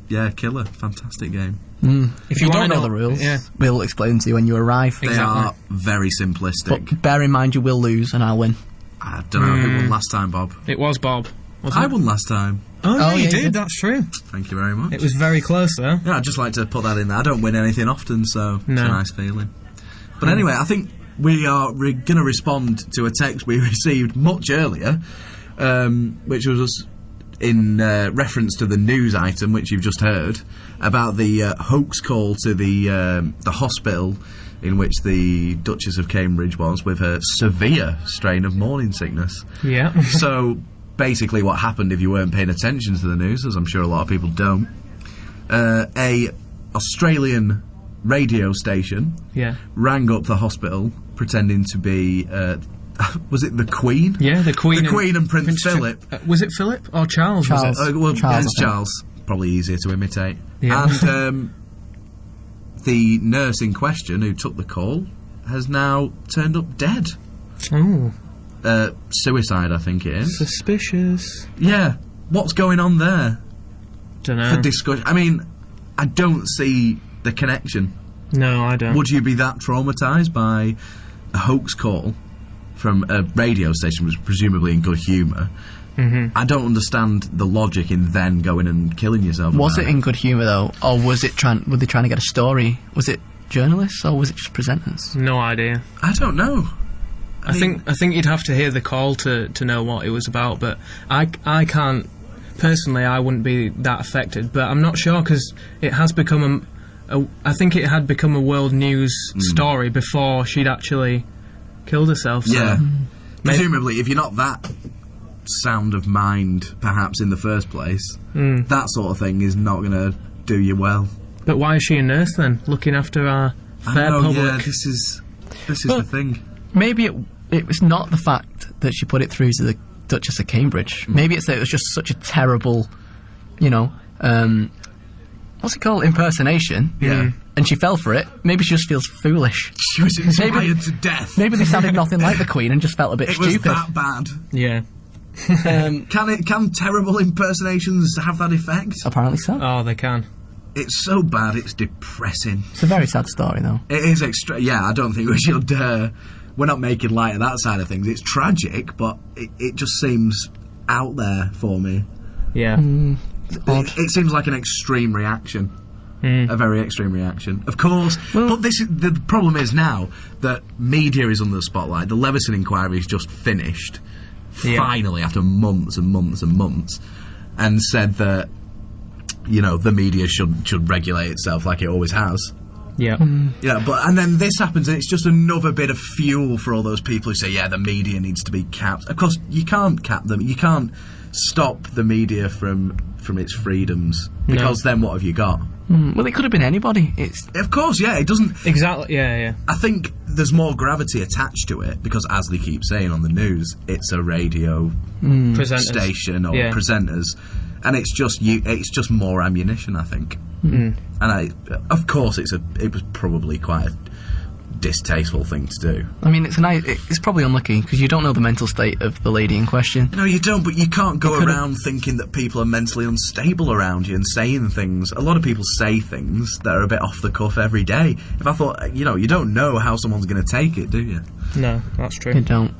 Yeah, Killer. Fantastic game. If you don't know the rules, we'll explain to you when you arrive. They are very simplistic. But bear in mind you will lose and I'll win. I don't know who won last time, Bob. It was Bob. I won last time. Oh, yeah, you you did. did. That's true. Thank you very much. It was very close, though. Yeah, I'd just like to put that in there. I don't win anything often, so it's a nice feeling. But anyway, I think we are going to respond to a text we received much earlier, which was in reference to the news item which you've just heard about the hoax call to the hospital in which the Duchess of Cambridge was with her severe strain of morning sickness. Yeah. So basically what happened, if you weren't paying attention to the news, as I'm sure a lot of people don't, a Australian radio station rang up the hospital pretending to be was it the Queen? Yeah, the Queen. The Queen and Prince Philip. Was it Philip or Charles? Charles. Was it? Well, Charles, Prince Charles. Probably easier to imitate. Yeah. And the nurse in question who took the call has now turned up dead. Oh. Suicide, I think it is. Suspicious. Yeah. What's going on there? Dunno. For discussion. I mean, I don't see the connection. No, I don't. Would you be that traumatised by a hoax call from a radio station, which was presumably in good humour? Mm-hmm. I don't understand the logic in then going and killing yourself. Was it in good humour though, or was it were they trying to get a story? Was it journalists or was it just presenters? No idea. I don't know. I think you'd have to hear the call to know what it was about, but I can't personally. I wouldn't be that affected, but I'm not sure because it has become I think it had become a world news story before she'd actually killed herself. So yeah. Presumably, if you're not that sound of mind, perhaps in the first place, that sort of thing is not going to do you well. But why is she a nurse then, looking after our fair public? Yeah, this is the thing. Maybe it was not the fact that she put it through to the Duchess of Cambridge. Maybe it's that it was just such a terrible, what's it called? Impersonation. Yeah. And she fell for it. Maybe she just feels foolish. She was inspired to death. Maybe they sounded nothing like the Queen and just felt a bit stupid. It was that bad. Yeah. Can terrible impersonations have that effect? Apparently so. Oh, they can. It's so bad, it's depressing. It's a very sad story, though. It is yeah, I don't think we should... we're not making light of that side of things. It's tragic, but it just seems out there for me. Yeah. It seems like an extreme reaction. A very extreme reaction. Of course, but the problem is now that media is under the spotlight. The Leveson inquiry is just finished, finally, after months and months and months, and said that, the media should regulate itself like it always has. Yeah. And then this happens, and it's just another bit of fuel for all those people who say, the media needs to be capped. Of course, you can't cap them. You can't stop the media from its freedoms, because then what have you got? Well, it could have been anybody. Of course, it doesn't... Exactly, yeah. I think there's more gravity attached to it, because as they keep saying on the news, it's a radio station or presenters, and it's just more ammunition, I think. And of course, it was probably quite a distasteful thing to do. I mean, it's probably unlucky because you don't know the mental state of the lady in question. No, you don't, but you can't go around thinking that people are mentally unstable around you and saying things. A lot of people say things that are a bit off the cuff every day. If I thought, you don't know how someone's going to take it, do you? No, that's true. You don't.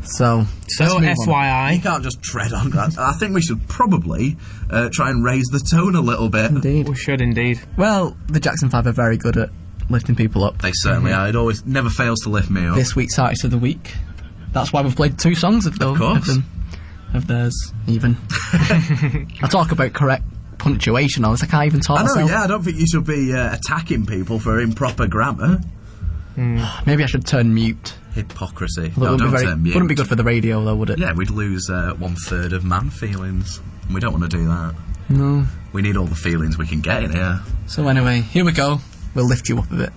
So FYI, you can't just tread on that. I think we should probably try and raise the tone a little bit. Indeed. We should indeed. Well, the Jackson 5 are very good at lifting people up. They certainly are. It always never fails to lift me up. This week's Artist of the Week. That's why we've played 2 songs of them. Of theirs, even. I talk about correct punctuation. I can't even talk myself. I don't think you should be attacking people for improper grammar. Maybe I should turn mute. Hypocrisy. Well, don't turn mute. Wouldn't be good for the radio, though, would it? Yeah, we'd lose 1/3 of man feelings. And we don't want to do that. No. We need all the feelings we can get in here. So anyway, here we go. We'll lift you up a bit.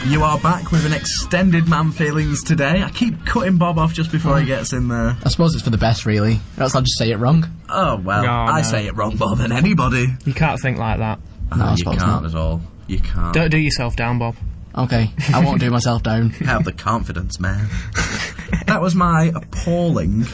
You are back with an extended man feelings today. I keep cutting Bob off just before he gets in there. I suppose it's for the best, really. Or else I'll just say it wrong. Oh, well, I say it wrong more than anybody. You can't think like that. No, you can't at all. You can't. Don't do yourself down, Bob. Okay, I won't do myself down. Have the confidence, man. That was my appalling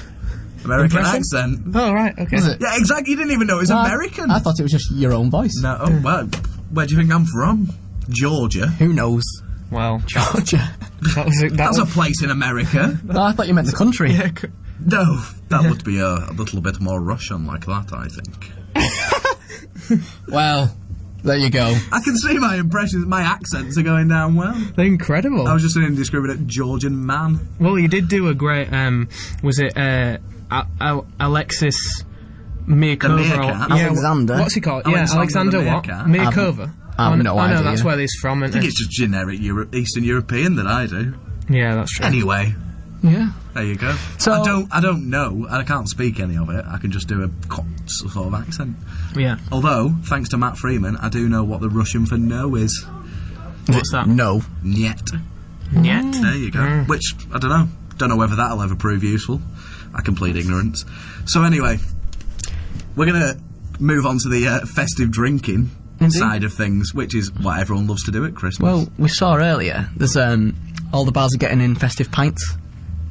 American accent. Oh, right, okay. Was it? Yeah, exactly. You didn't even know it was American. I thought it was just your own voice. No, well, where do you think I'm from? Georgia. Who knows? Well, Georgia. That's a place in America. No, I thought you meant the country. Yeah, no, that would be a little bit more Russian like that, I think. Well, there you go. I can see my impressions, my accents are going down well. They're incredible. I was just an indiscriminate Georgian man. Well, you did do a great, was it Alexis Miakova? Alexander. What's he called? Yeah, Alexander what? Miakova. I have no idea. I know, that's where he's from, I think it's just generic Eastern European that I do. Yeah, that's true. Anyway. Yeah. There you go. So I don't know. I can't speak any of it. I can just do a sort of accent. Yeah. Although, thanks to Matt Freeman, I do know what the Russian for no is. What's that? No. Niet. Niet. There you go. Which, I don't know. Don't know whether that'll ever prove useful. I can plead ignorance. So anyway, we're going to move on to the festive drinking side of things, which is what everyone loves to do at Christmas. Well, we saw earlier, there's all the bars are getting in festive pints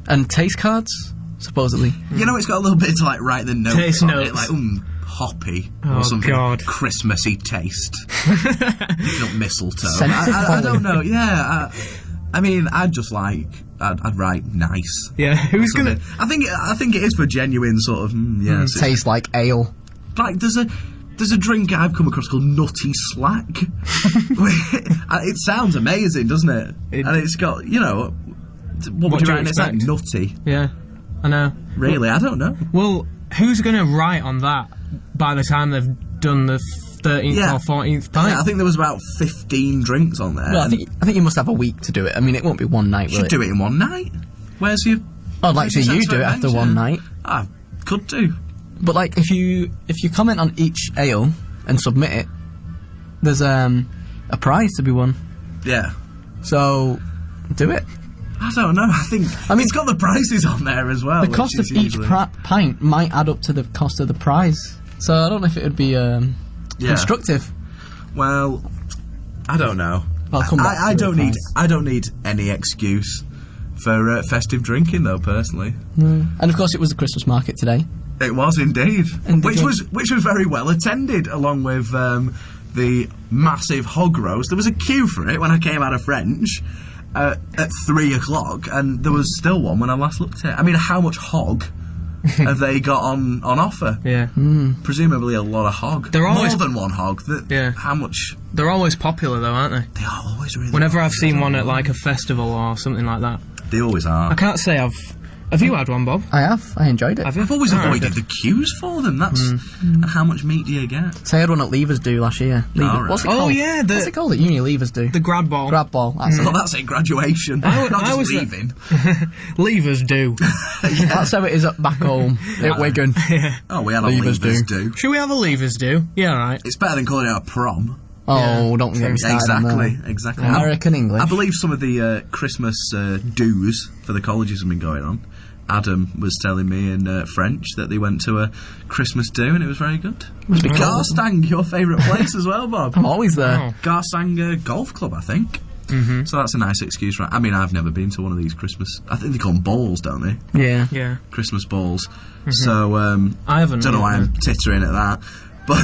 and taste cards, supposedly. You know, it's got a little bit to like write the notes Taste on notes. it, like hoppy Oh, or something God. Christmassy taste. Not mistletoe. I don't know. Yeah, I mean, I'd write nice. Yeah, who's gonna... I think it is for genuine sort of yes. Tastes like ale. Like there's a drink I've come across called Nutty Slack. It sounds amazing, doesn't it? And it's got, you know, what would you reckon? It's like nutty. Yeah, I know. Really, I don't know. Well, who's gonna write on that by the time they've done the 13th or 14th pint? Yeah, I think there was about 15 drinks on there. Well, I think you must have a week to do it. I mean, it won't be one night, will should it? do it in one night. Where's your... I'd like to see you do it after one night. I could do. But like, if you comment on each ale and submit it, there's a prize to be won. Yeah. So do it. I don't know. I mean, it's got the prices on there as well. The cost of each pint might add up to the cost of the prize. So I don't know if it would be constructive. Well, I don't know. I'll come back I don't need any excuse for festive drinking, though. Personally, and of course, it was the Christmas market today. It was indeed, and which was very well attended, along with the massive hog roast. There was a queue for it when I came out of French at 3 o'clock, and there was still one when I last looked at it. I mean, how much hog have they got on offer? Yeah. Presumably a lot of hog. They're always more than one hog. How much? They're always popular, though, aren't they? They are always really Whenever popular. I've seen one at like a festival or something like that. They always are. I can't say Have you had one, Bob? I have. I enjoyed it. I've always avoided the queues for them. That's and how much meat do you get? So I had one at Levers do last year. Right. What's it called? Oh yeah, what's it called at uni? Levers do the grab ball. Grab ball. That's it. Well, that's it. Graduation. Not just leaving. Levers do. That's how it is back home at Wigan. Oh, we had a Levers do. Should we have a Levers do? Yeah, right. It's better than calling it a prom. Oh, don't get me started. Exactly. American English. I believe some of the Christmas do's for the colleges have been going on. Adam was telling me in French that they went to a Christmas do and it was very good. Garstang, your favourite place as well, Bob. I'm always there. Oh. Garstang Golf Club, I think. So that's a nice excuse, right? I mean, I've never been to one of these Christmas... I think they call them balls, don't they? Yeah. Christmas balls. So, I haven't. Don't know why I'm tittering at that. But...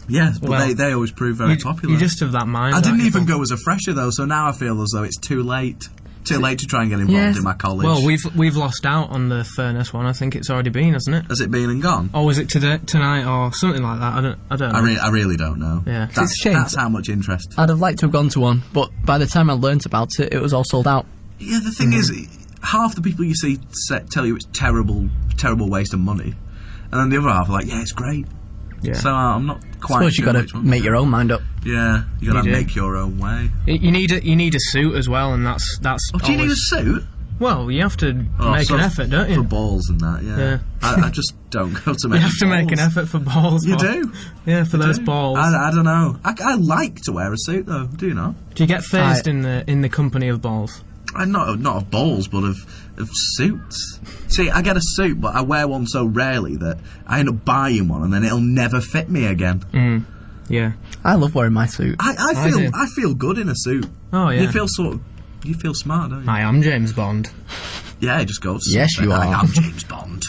yeah, but they always prove very popular. You just have that mind. I didn't even go as a fresher, though, so now I feel as though it's too late. Too late to try and get involved in my college. Well, we've lost out on the Furness one. I think it's already been, hasn't it? Has it been and gone? Or was it tonight or something like that? I don't know. I really don't know. Yeah, it's a shame. That's how much interest. I'd have liked to have gone to one, but by the time I learnt about it, it was all sold out. Yeah, the thing is, half the people you see tell you it's terrible waste of money, and then the other half are like, yeah, it's great. Yeah. So I'm not quite. I suppose you got to make your own mind up. Yeah, you got to make your own way. You need a suit as well, and that's. Oh, do you need a suit? Well, you have to make an effort, don't you? For balls and that, yeah. I just don't go to make. You have to make an effort for balls. You do? Yeah, for those balls. I don't know. I like to wear a suit though. Do you not? Do you get phased in the company of balls? Not of balls, but of suits. See, I get a suit, but I wear one so rarely that I end up buying one, and then it'll never fit me again. Yeah, I love wearing my suit. I feel good in a suit. Oh yeah, you feel smart, don't you? I am James Bond. Yeah, just go. Yes, you are. I am James Bond.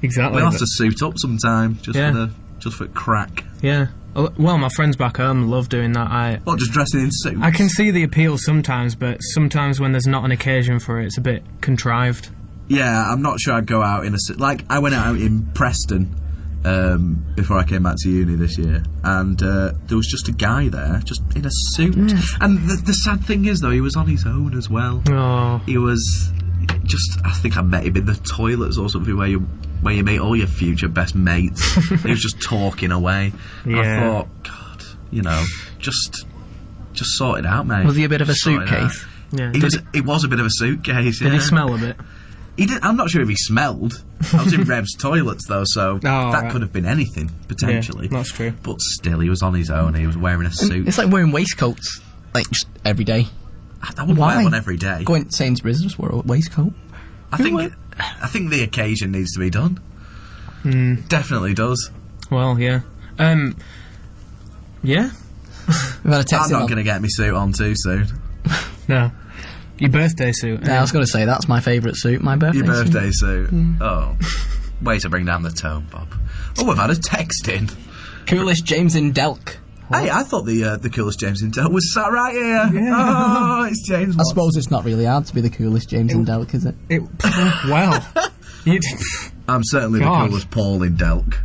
Exactly. We'll have to suit up sometime, just for crack. Yeah. Well, my friends back home love doing that. What, just dressing in suits? I can see the appeal sometimes, but sometimes when there's not an occasion for it, it's a bit contrived. Yeah, I'm not sure I'd go out in a suit. Like, I went out in Preston before I came back to uni this year, and there was just a guy there, just in a suit. And the sad thing is, though, he was on his own as well. Oh. He was I think I met him in the toilets or something where you meet all your future best mates. He was just talking away. Yeah. I thought, God, just sort it out, mate. Was he a bit of a suitcase? Yeah. He was a bit of a suitcase. Did he smell a bit? He did. I'm not sure if he smelled. I was in Rev's toilets though, so that could have been anything potentially. Yeah, that's true. But still, he was on his own. He was wearing a suit. It's like wearing waistcoats, like just every day. I wouldn't wear one every day. Going to Sainsbury's, just wear a waistcoat. I think the occasion needs to be done. Definitely does. Well, yeah. Yeah. We've had a text. I'm not going to get my suit on too soon. No. Your birthday suit. Yeah, I was going to say that's my favourite suit. My birthday. Your birthday suit. Oh, way to bring down the tone, Bob. Oh, we've had a text in. Coolest James in Delk. Hey, I thought the coolest James in Delk was sat right here. Yeah. Oh, it's James. I suppose it's not really hard to be the coolest James in Delk, is it? Well, I'm certainly the coolest Paul in Delk.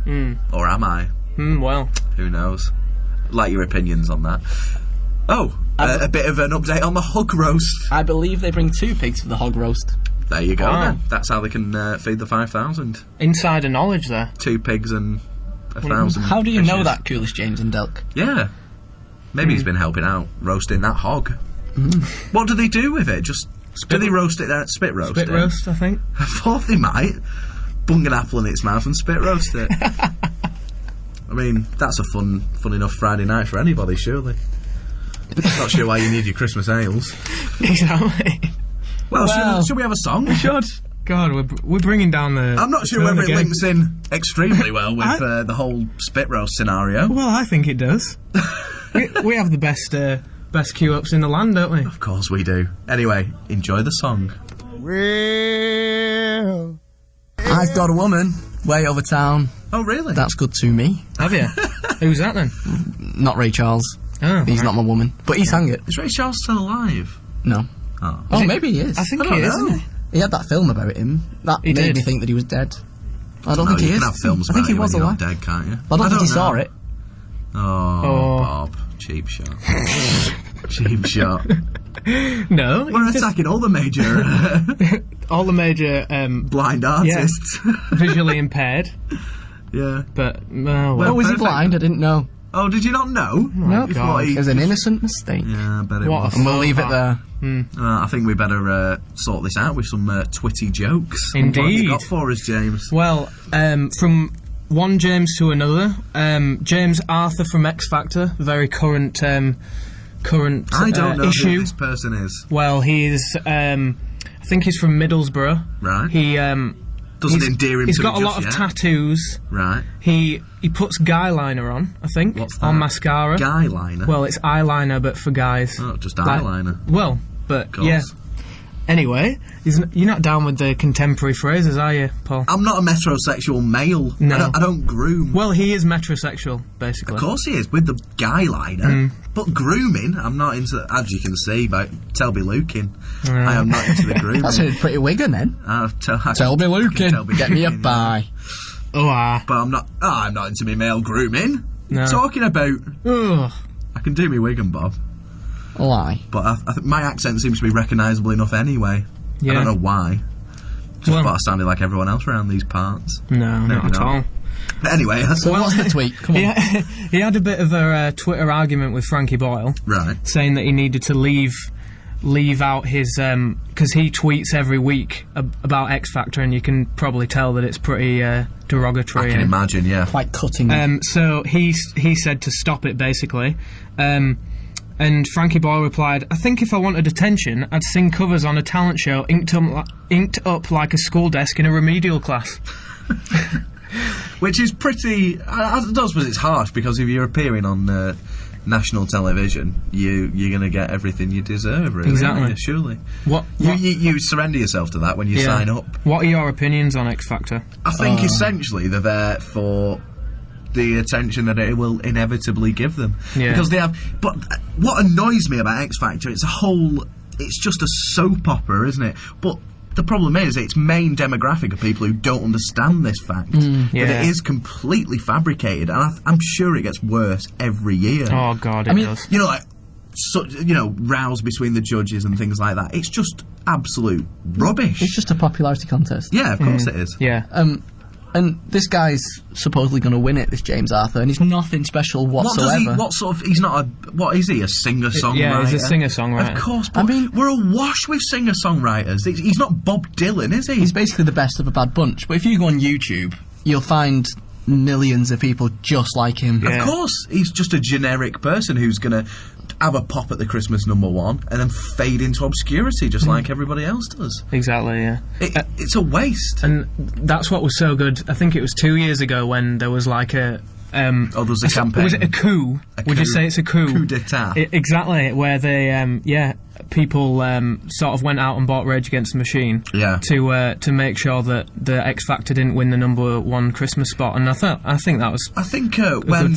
Or am I? Well, who knows? Like your opinions on that. Oh, a bit of an update on the hog roast. I believe they bring 2 pigs for the hog roast. There you go. Then. That's how they can feed the 5,000. Insider knowledge there. 2 pigs and 1,000. How do you know that, coolest James in Delk? Yeah, maybe he's been helping out roasting that hog. What do they do with it? Do they roast it there at spit roast? Spit roast, I think. I thought they might bung an apple in its mouth and spit roast it. I mean, that's a fun enough Friday night for anybody, surely. Not sure why you need your Christmas ales. Exactly. Well, should we have a song? We should. God, we're bringing down the... I'm not sure whether it links in extremely well with the whole spit roast scenario. Well, I think it does. we have the best queue-ups in the land, don't we? Of course we do. Anyway, enjoy the song. Well, I've got a woman way over town. Oh, really? That's good to me. Have you? Who's that then? Not Ray Charles. Oh, he's not my woman, but he sang it. Is Ray Charles still alive? No. Oh, maybe he is. I think he is, isn't he? He had that film about him. That made me think that he was dead. I don't think he is. You can have films about him when you're not dead, can't you? I don't think he saw it. Oh, Bob. Cheap shot. Cheap shot. No. We're attacking all the major blind artists. Yeah, visually impaired. Yeah. But, was he blind? I didn't know. Oh, did you not know? No, it was an innocent mistake. Yeah, I bet it was. And we'll leave it there. I think we better sort this out with some twitty jokes. Indeed. What have you got for us, James? Well, from one James to another, James Arthur from X Factor, very current I don't know issue. Who this person is. Well, he is, I think he's from Middlesbrough. Right. He, doesn't endear him. He's got a lot of tattoos. Right. He puts guy liner on, I think. What's that? On mascara. Guy liner? Well, it's eyeliner, but for guys. Oh, just eyeliner. Well, but yeah. Anyway, you're not down with the contemporary phrases, are you, Paul? I'm not a metrosexual male. No. I don't groom. Well, he is metrosexual, basically. Of course he is, with the guy liner. But grooming, I'm not into, as you can see by Telby Lukin. I am not into the grooming. That's a pretty wiggin' then. Telby Lukin, get me a pie. But I'm not into me male grooming. No. Talking about... Ugh. I can do me Wigan, Bob. Why? But I think my accent seems to be recognisable enough anyway. Yeah. I don't know why. Just thought I sounded like everyone else around these parts. No, not at all. But anyway, so what's the tweet? Come on. He had a bit of a Twitter argument with Frankie Boyle, right? Saying that he needed to leave out his because he tweets every week about X Factor, and you can probably tell that it's pretty derogatory. I can imagine, yeah, quite cutting. So he said to stop it basically. And Frankie Boyle replied, "I think if I wanted attention, I'd sing covers on a talent show inked up like a school desk in a remedial class." Which is pretty... I don't suppose it's harsh, because if you're appearing on national television, you're going to get everything you deserve, really. Exactly. Surely. What? You surrender yourself to that when you sign up. What are your opinions on X Factor? I think essentially they're there for the attention that it will inevitably give them. Yeah. Because they have... But what annoys me about X Factor, it's just a soap opera, isn't it? But the problem is, its main demographic are people who don't understand this fact. That it is completely fabricated, and I'm sure it gets worse every year. Oh, God, it does. You know, like, rows between the judges and things like that. It's just absolute rubbish. It's just a popularity contest. Yeah, of course it is. Yeah. And this guy's supposedly going to win it, this James Arthur, and he's nothing special whatsoever. He's not what is he, a singer-songwriter? Yeah, he's a singer-songwriter. Of course, but we're awash with singer-songwriters. He's not Bob Dylan, is he? He's basically the best of a bad bunch. But if you go on YouTube, you'll find millions of people just like him. Yeah. Of course, he's just a generic person who's going to have a pop at the Christmas #1 and then fade into obscurity just like everybody else does. Exactly, yeah. It's a waste. And that's what was so good. I think it was 2 years ago when there was like a... there was a campaign. Was it a coup? Would you say it's a coup? Coup d'etat. Exactly, where they, people sort of went out and bought Rage Against the Machine to make sure that the X Factor didn't win the #1 Christmas spot. And I think that was... I think when...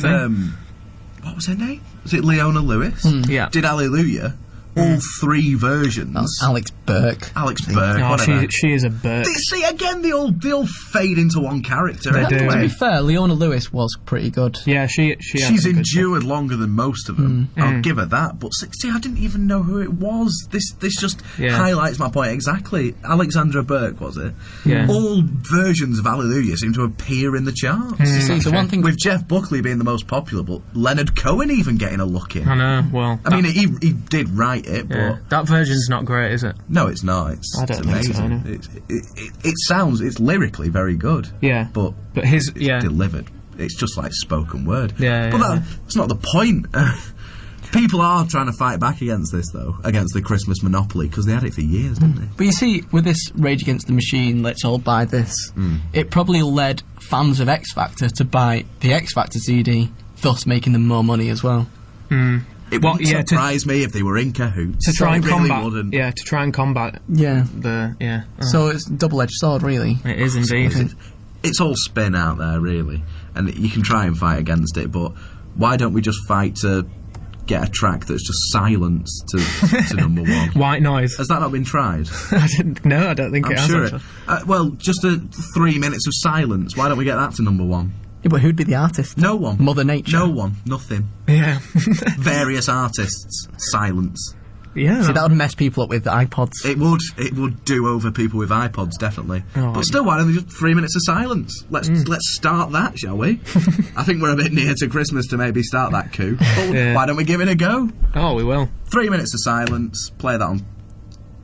what was her name? Was it Leona Lewis? Yeah. Did Hallelujah? All 3 versions. That's Alex Burke. Whatever. She is a Burke. See, again, they all fade into one character. They do. To be fair, Leona Lewis was pretty good. Yeah, she's endured longer than most of them. I'll give her that. But see, I didn't even know who it was. This just highlights my point exactly. Alexandra Burke, was it? Yeah. All versions of Hallelujah seem to appear in the charts. See, so one thing with Jeff Buckley being the most popular, but Leonard Cohen even getting a look in. I know. Well, I mean, he did write it, but that version's not great, is it? No, it's not. I don't amazing. think so, It's lyrically very good. Yeah, but his delivered. It's just like spoken word. Yeah, but that's not the point. People are trying to fight back against this, though, against the Christmas monopoly, because they had it for years, didn't they? But you see, with this Rage Against the Machine, let's all buy this, it probably led fans of X Factor to buy the X Factor CD, thus making them more money as well. It wouldn't surprise me if they were in cahoots. To try and really combat. Wouldn't. Yeah, to try and combat. So it's a double-edged sword, really. It is indeed. It's all spin out there, really, and you can try and fight against it. But why don't we just fight to get a track that's just silence to #1? White noise. Has that not been tried? I don't think it has. Sure. Well, just 3 minutes of silence. Why don't we get that to #1? Yeah, but who'd be the artist? No one. Mother Nature. No one. Nothing. Yeah. Various artists. Silence. Yeah. See, that would mess people up with iPods. It would do over people with iPods, definitely. But still, why don't they just 3 minutes of silence? Let's start that, shall we? I think we're a bit near to Christmas to maybe start that coup. But why don't we give it a go? Oh, we will. 3 minutes of silence. Play that on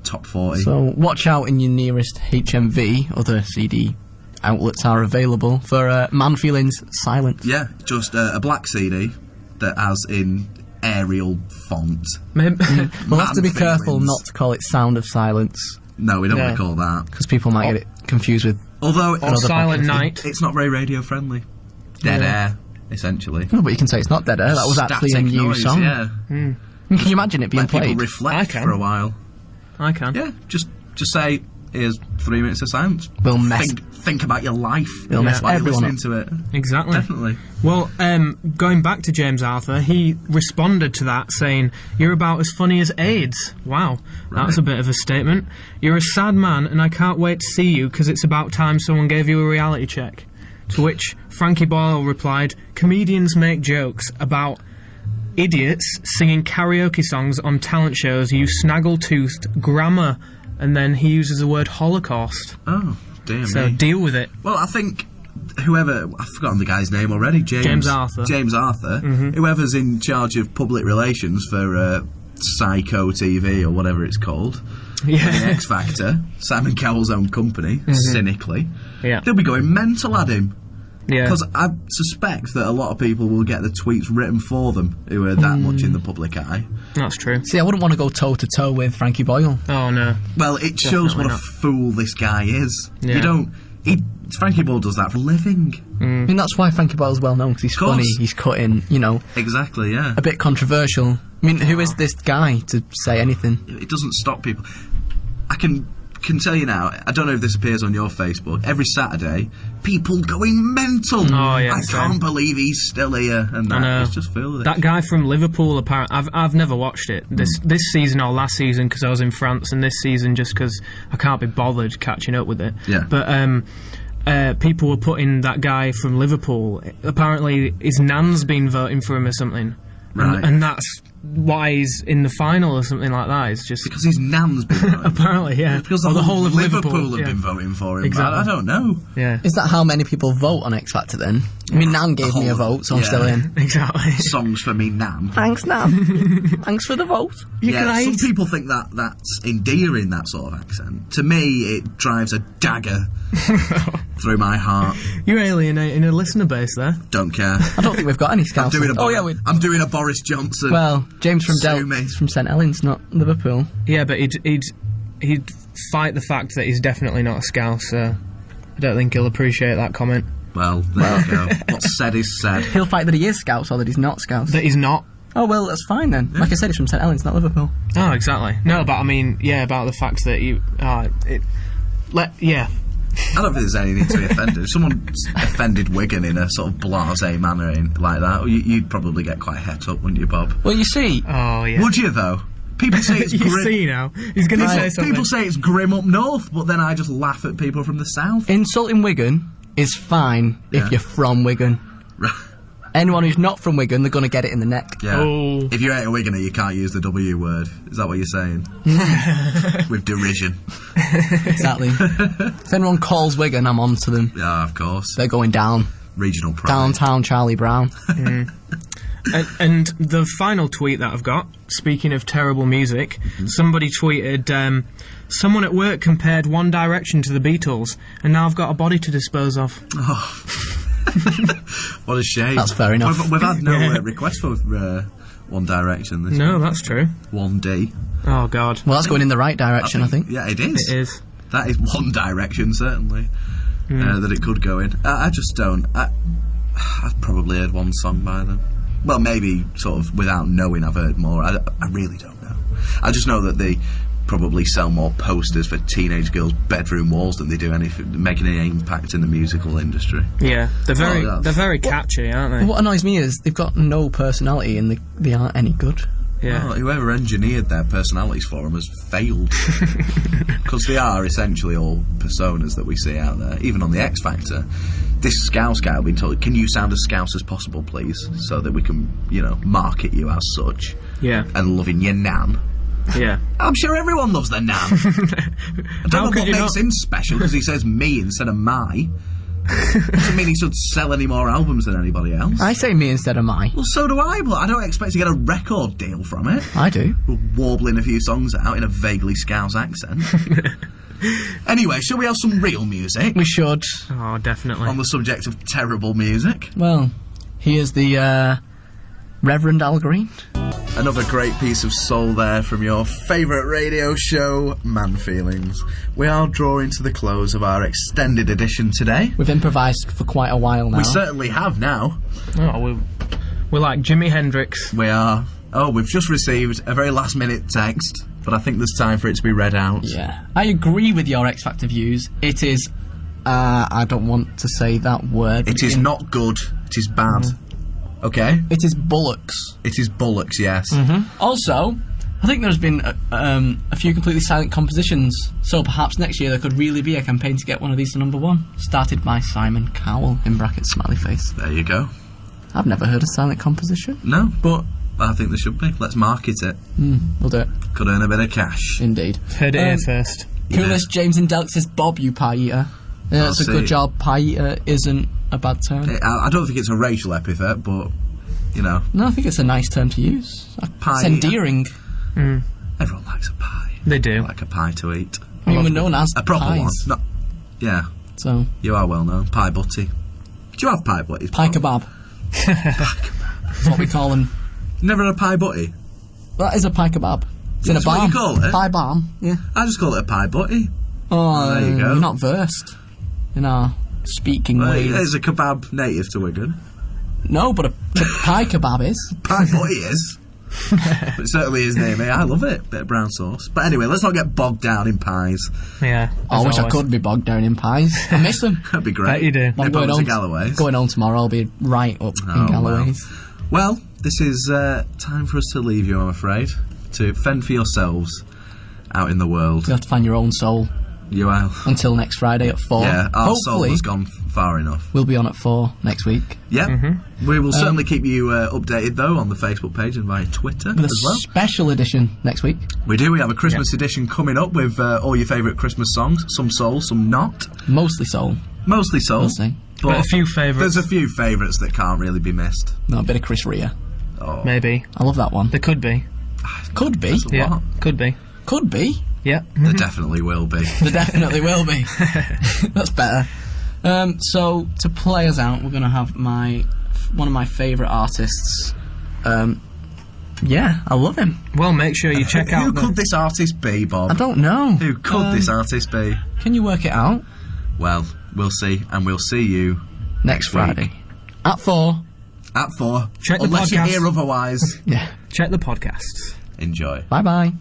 Top 40. So watch out in your nearest HMV. Other CD outlets are available for Man Feelings Silence. Yeah, just a black CD that has in Arial font. We'll have to be careful not to call it Sound of Silence. No, we don't want to call that. Because people might get it confused with... Or Silent Night. It's not very radio friendly. Dead air, essentially. No, but you can say it's not dead air. That was actually a new song. Yeah. Can you imagine it being Let played? People reflect for a while. I can. Yeah, just say, here's 3 minutes of silence. We'll think about your life. We'll mess while everyone you're listening to it. Exactly. Definitely. Well, going back to James Arthur, he responded to that saying, "You're about as funny as AIDS." Wow, that was a bit of a statement. "You're a sad man and I can't wait to see you because it's about time someone gave you a reality check." To which Frankie Boyle replied, "Comedians make jokes about idiots singing karaoke songs on talent shows, you snaggle-toothed grammar," and then he uses the word Holocaust. Oh, dear me. So deal with it. Well, I think whoever... I've forgotten the guy's name already. James Arthur. James Arthur. Whoever's in charge of public relations for Psycho TV or whatever it's called. Yeah. The X Factor. Simon Cowell's own company, cynically. Yeah. They'll be going mental at him. Yeah. Because I suspect that a lot of people will get the tweets written for them who are that much in the public eye. That's true. See, I wouldn't want to go toe-to-toe with Frankie Boyle. Oh, no. Well, it shows what a fool this guy is. Yeah. You don't... Frankie Boyle does that for a living. I mean, that's why Frankie Boyle's well known, because he's funny, he's cutting, Exactly, yeah. a bit controversial. I mean, who is this guy to say anything? It doesn't stop people. I can tell you now, I don't know if this appears on your Facebook, every Saturday, people going mental. Oh, yeah. I can't believe he's still here. And that, it's just filled with it. That guy from Liverpool, apparently, I've never watched it this season or last season because I was in France, and this season just because I can't be bothered catching up with it. Yeah. But people were putting that guy from Liverpool, apparently his nan's been voting for him or something. Right. And that's why he's in the final or something like that. It's just because his nan's been voting. Apparently, yeah. Because the whole of Liverpool have been voting for him. Exactly. I don't know. Yeah. Is that how many people vote on X Factor then? I mean, Nan gave me a vote, so I'm still in. Exactly. Songs for me, Nan. Thanks, Nan. Thanks for the vote. Some people think that's endearing, that sort of accent. To me, it drives a dagger through my heart. You're alienating a listener base there. Don't care. I don't think we've got any scouts. I'm doing a Boris Johnson. Well, James from Delp's from St Helens, not Liverpool. Yeah, but he'd fight the fact that he's definitely not a Scouse, so I don't think he'll appreciate that comment. Well, there you go. What's said is said. He'll fight that he is Scouse or that he's not Scouse. That he's not. Oh, well, that's fine then. Yeah. Like I said, he's from St Helens, not Liverpool. Oh, exactly. No, but I mean, about the fact that you... I don't think there's any need to be offended. If someone offended Wigan in a sort of blasé manner like that, you'd probably get quite het up, wouldn't you, Bob? Well, you see... Oh, yeah. Would you, though? People say it's grim. You see now. He's going to say something. People say it's grim up north, but then I just laugh at people from the south. Insulting Wigan is fine if you're from Wigan. Anyone who's not from Wigan, they're going to get it in the neck. Yeah. Oh. If you ain't a Wiganer, you can't use the W word. Is that what you're saying? With derision. Exactly. If anyone calls Wigan, I'm on to them. Yeah, of course. They're going down. Regional pride. Downtown Charlie Brown. And the final tweet that I've got, speaking of terrible music, somebody tweeted, someone at work compared One Direction to the Beatles, and now I've got a body to dispose of. Oh. What a shame. That's fair enough. We've had no request for One Direction this week. That's true. 1D. Oh, God. Well, that's going in the right direction, I think. Yeah, it is. It is. That is one direction, certainly, that it could go in. I just don't... I've probably heard one song by them. Well, maybe sort of without knowing I've heard more. I really don't know. I just know that they probably sell more posters for teenage girls' bedroom walls than they do making any impact in the musical industry. Yeah, they're very catchy, aren't they? What annoys me is they've got no personality and they aren't any good. Yeah. Well, whoever engineered their personalities for them has failed. Because they are essentially all personas that we see out there, even on the X Factor. This Scouse guy will be told, can you sound as Scouse as possible, please? So that we can, market you as such. Yeah. And loving your nan. Yeah. I'm sure everyone loves their nan. I don't know what makes him special, because he says me instead of my. Doesn't mean he should sell any more albums than anybody else. I say me instead of my. Well, so do I, but I don't expect to get a record deal from it. I do. Warbling a few songs out in a vaguely Scouse accent. Anyway, shall we have some real music? We should. Oh, definitely. On the subject of terrible music. Well, here's the Reverend Al Green. Another great piece of soul there from your favourite radio show, Man Feelings. We are drawing to the close of our extended edition today. We've improvised for quite a while now. We certainly have now. Oh, we're like Jimi Hendrix. We are. Oh, we've just received a very last-minute text, but I think there's time for it to be read out. Yeah. I agree with your X Factor views. It is, I don't want to say that word. It is not good. It is bad. Okay? It is bollocks. It is bollocks, yes. Also, I think there's been a few completely silent compositions, so perhaps next year there could really be a campaign to get one of these to #1. Started by Simon Cowell, in brackets, smiley face. There you go. I've never heard a silent composition. No, but I think there should be. Let's market it. We'll do it. Could earn a bit of cash. Indeed. Heard it here first. Coolest James in Delk says, Bob, you pie eater. That's a good job. Pie eater isn't a bad term. I don't think it's a racial epithet, but, No, I think it's a nice term to use. Pie it's endearing. Everyone likes a pie. They do. Like a pie to eat. I mean, we're known as a proper pies. one. No, yeah. So you are well known. Pie butty. Do you have pie butties? Pie kebab. That's what we call them. Never had a pie butty? That is a pie kebab. It's in a what barn. you call it? Pie barn, yeah. I just call it a pie butty. Oh, there you go. You're not versed in our speaking ways. Is a kebab native to Wigan? No, but a pie kebab is. Pie butty is. But certainly his name, I love it. Bit of brown sauce. But anyway, let's not get bogged down in pies. Yeah. I wish I could be bogged down in pies. I miss them. That'd be great. Bet you do. I'm going home tomorrow. I'll be right up in Galloway's. Well, this is time for us to leave you, I'm afraid. To fend for yourselves out in the world. You have to find your own soul. You will. Until next Friday at 4. Yeah, our soul Hopefully, has gone far enough. we'll be on at 4 next week. Yeah. We will certainly keep you updated, though, on the Facebook page and via Twitter With as well. a special edition next week. We do. We have a Christmas edition coming up with all your favourite Christmas songs. Some soul, some not. Mostly soul. Mostly soul. We'll see. But a few favourites. There's a few favourites that can't really be missed. No, a bit of Chris Rea. Oh. Maybe. I love that one. There could be. Could be. That's a lot. Could be. Could be. Yeah. There definitely will be. There definitely will be. That's better. So, to play us out, we're going to have one of my favourite artists. Yeah, I love him. Well, make sure you check out. Who could this artist be, Bob? I don't know. Who could this artist be? Can you work it out? Well, we'll see, and we'll see you Next Friday. At 4. at 4. Check the Unless you podcast. hear otherwise. Yeah. Check the podcasts. Enjoy. Bye-bye.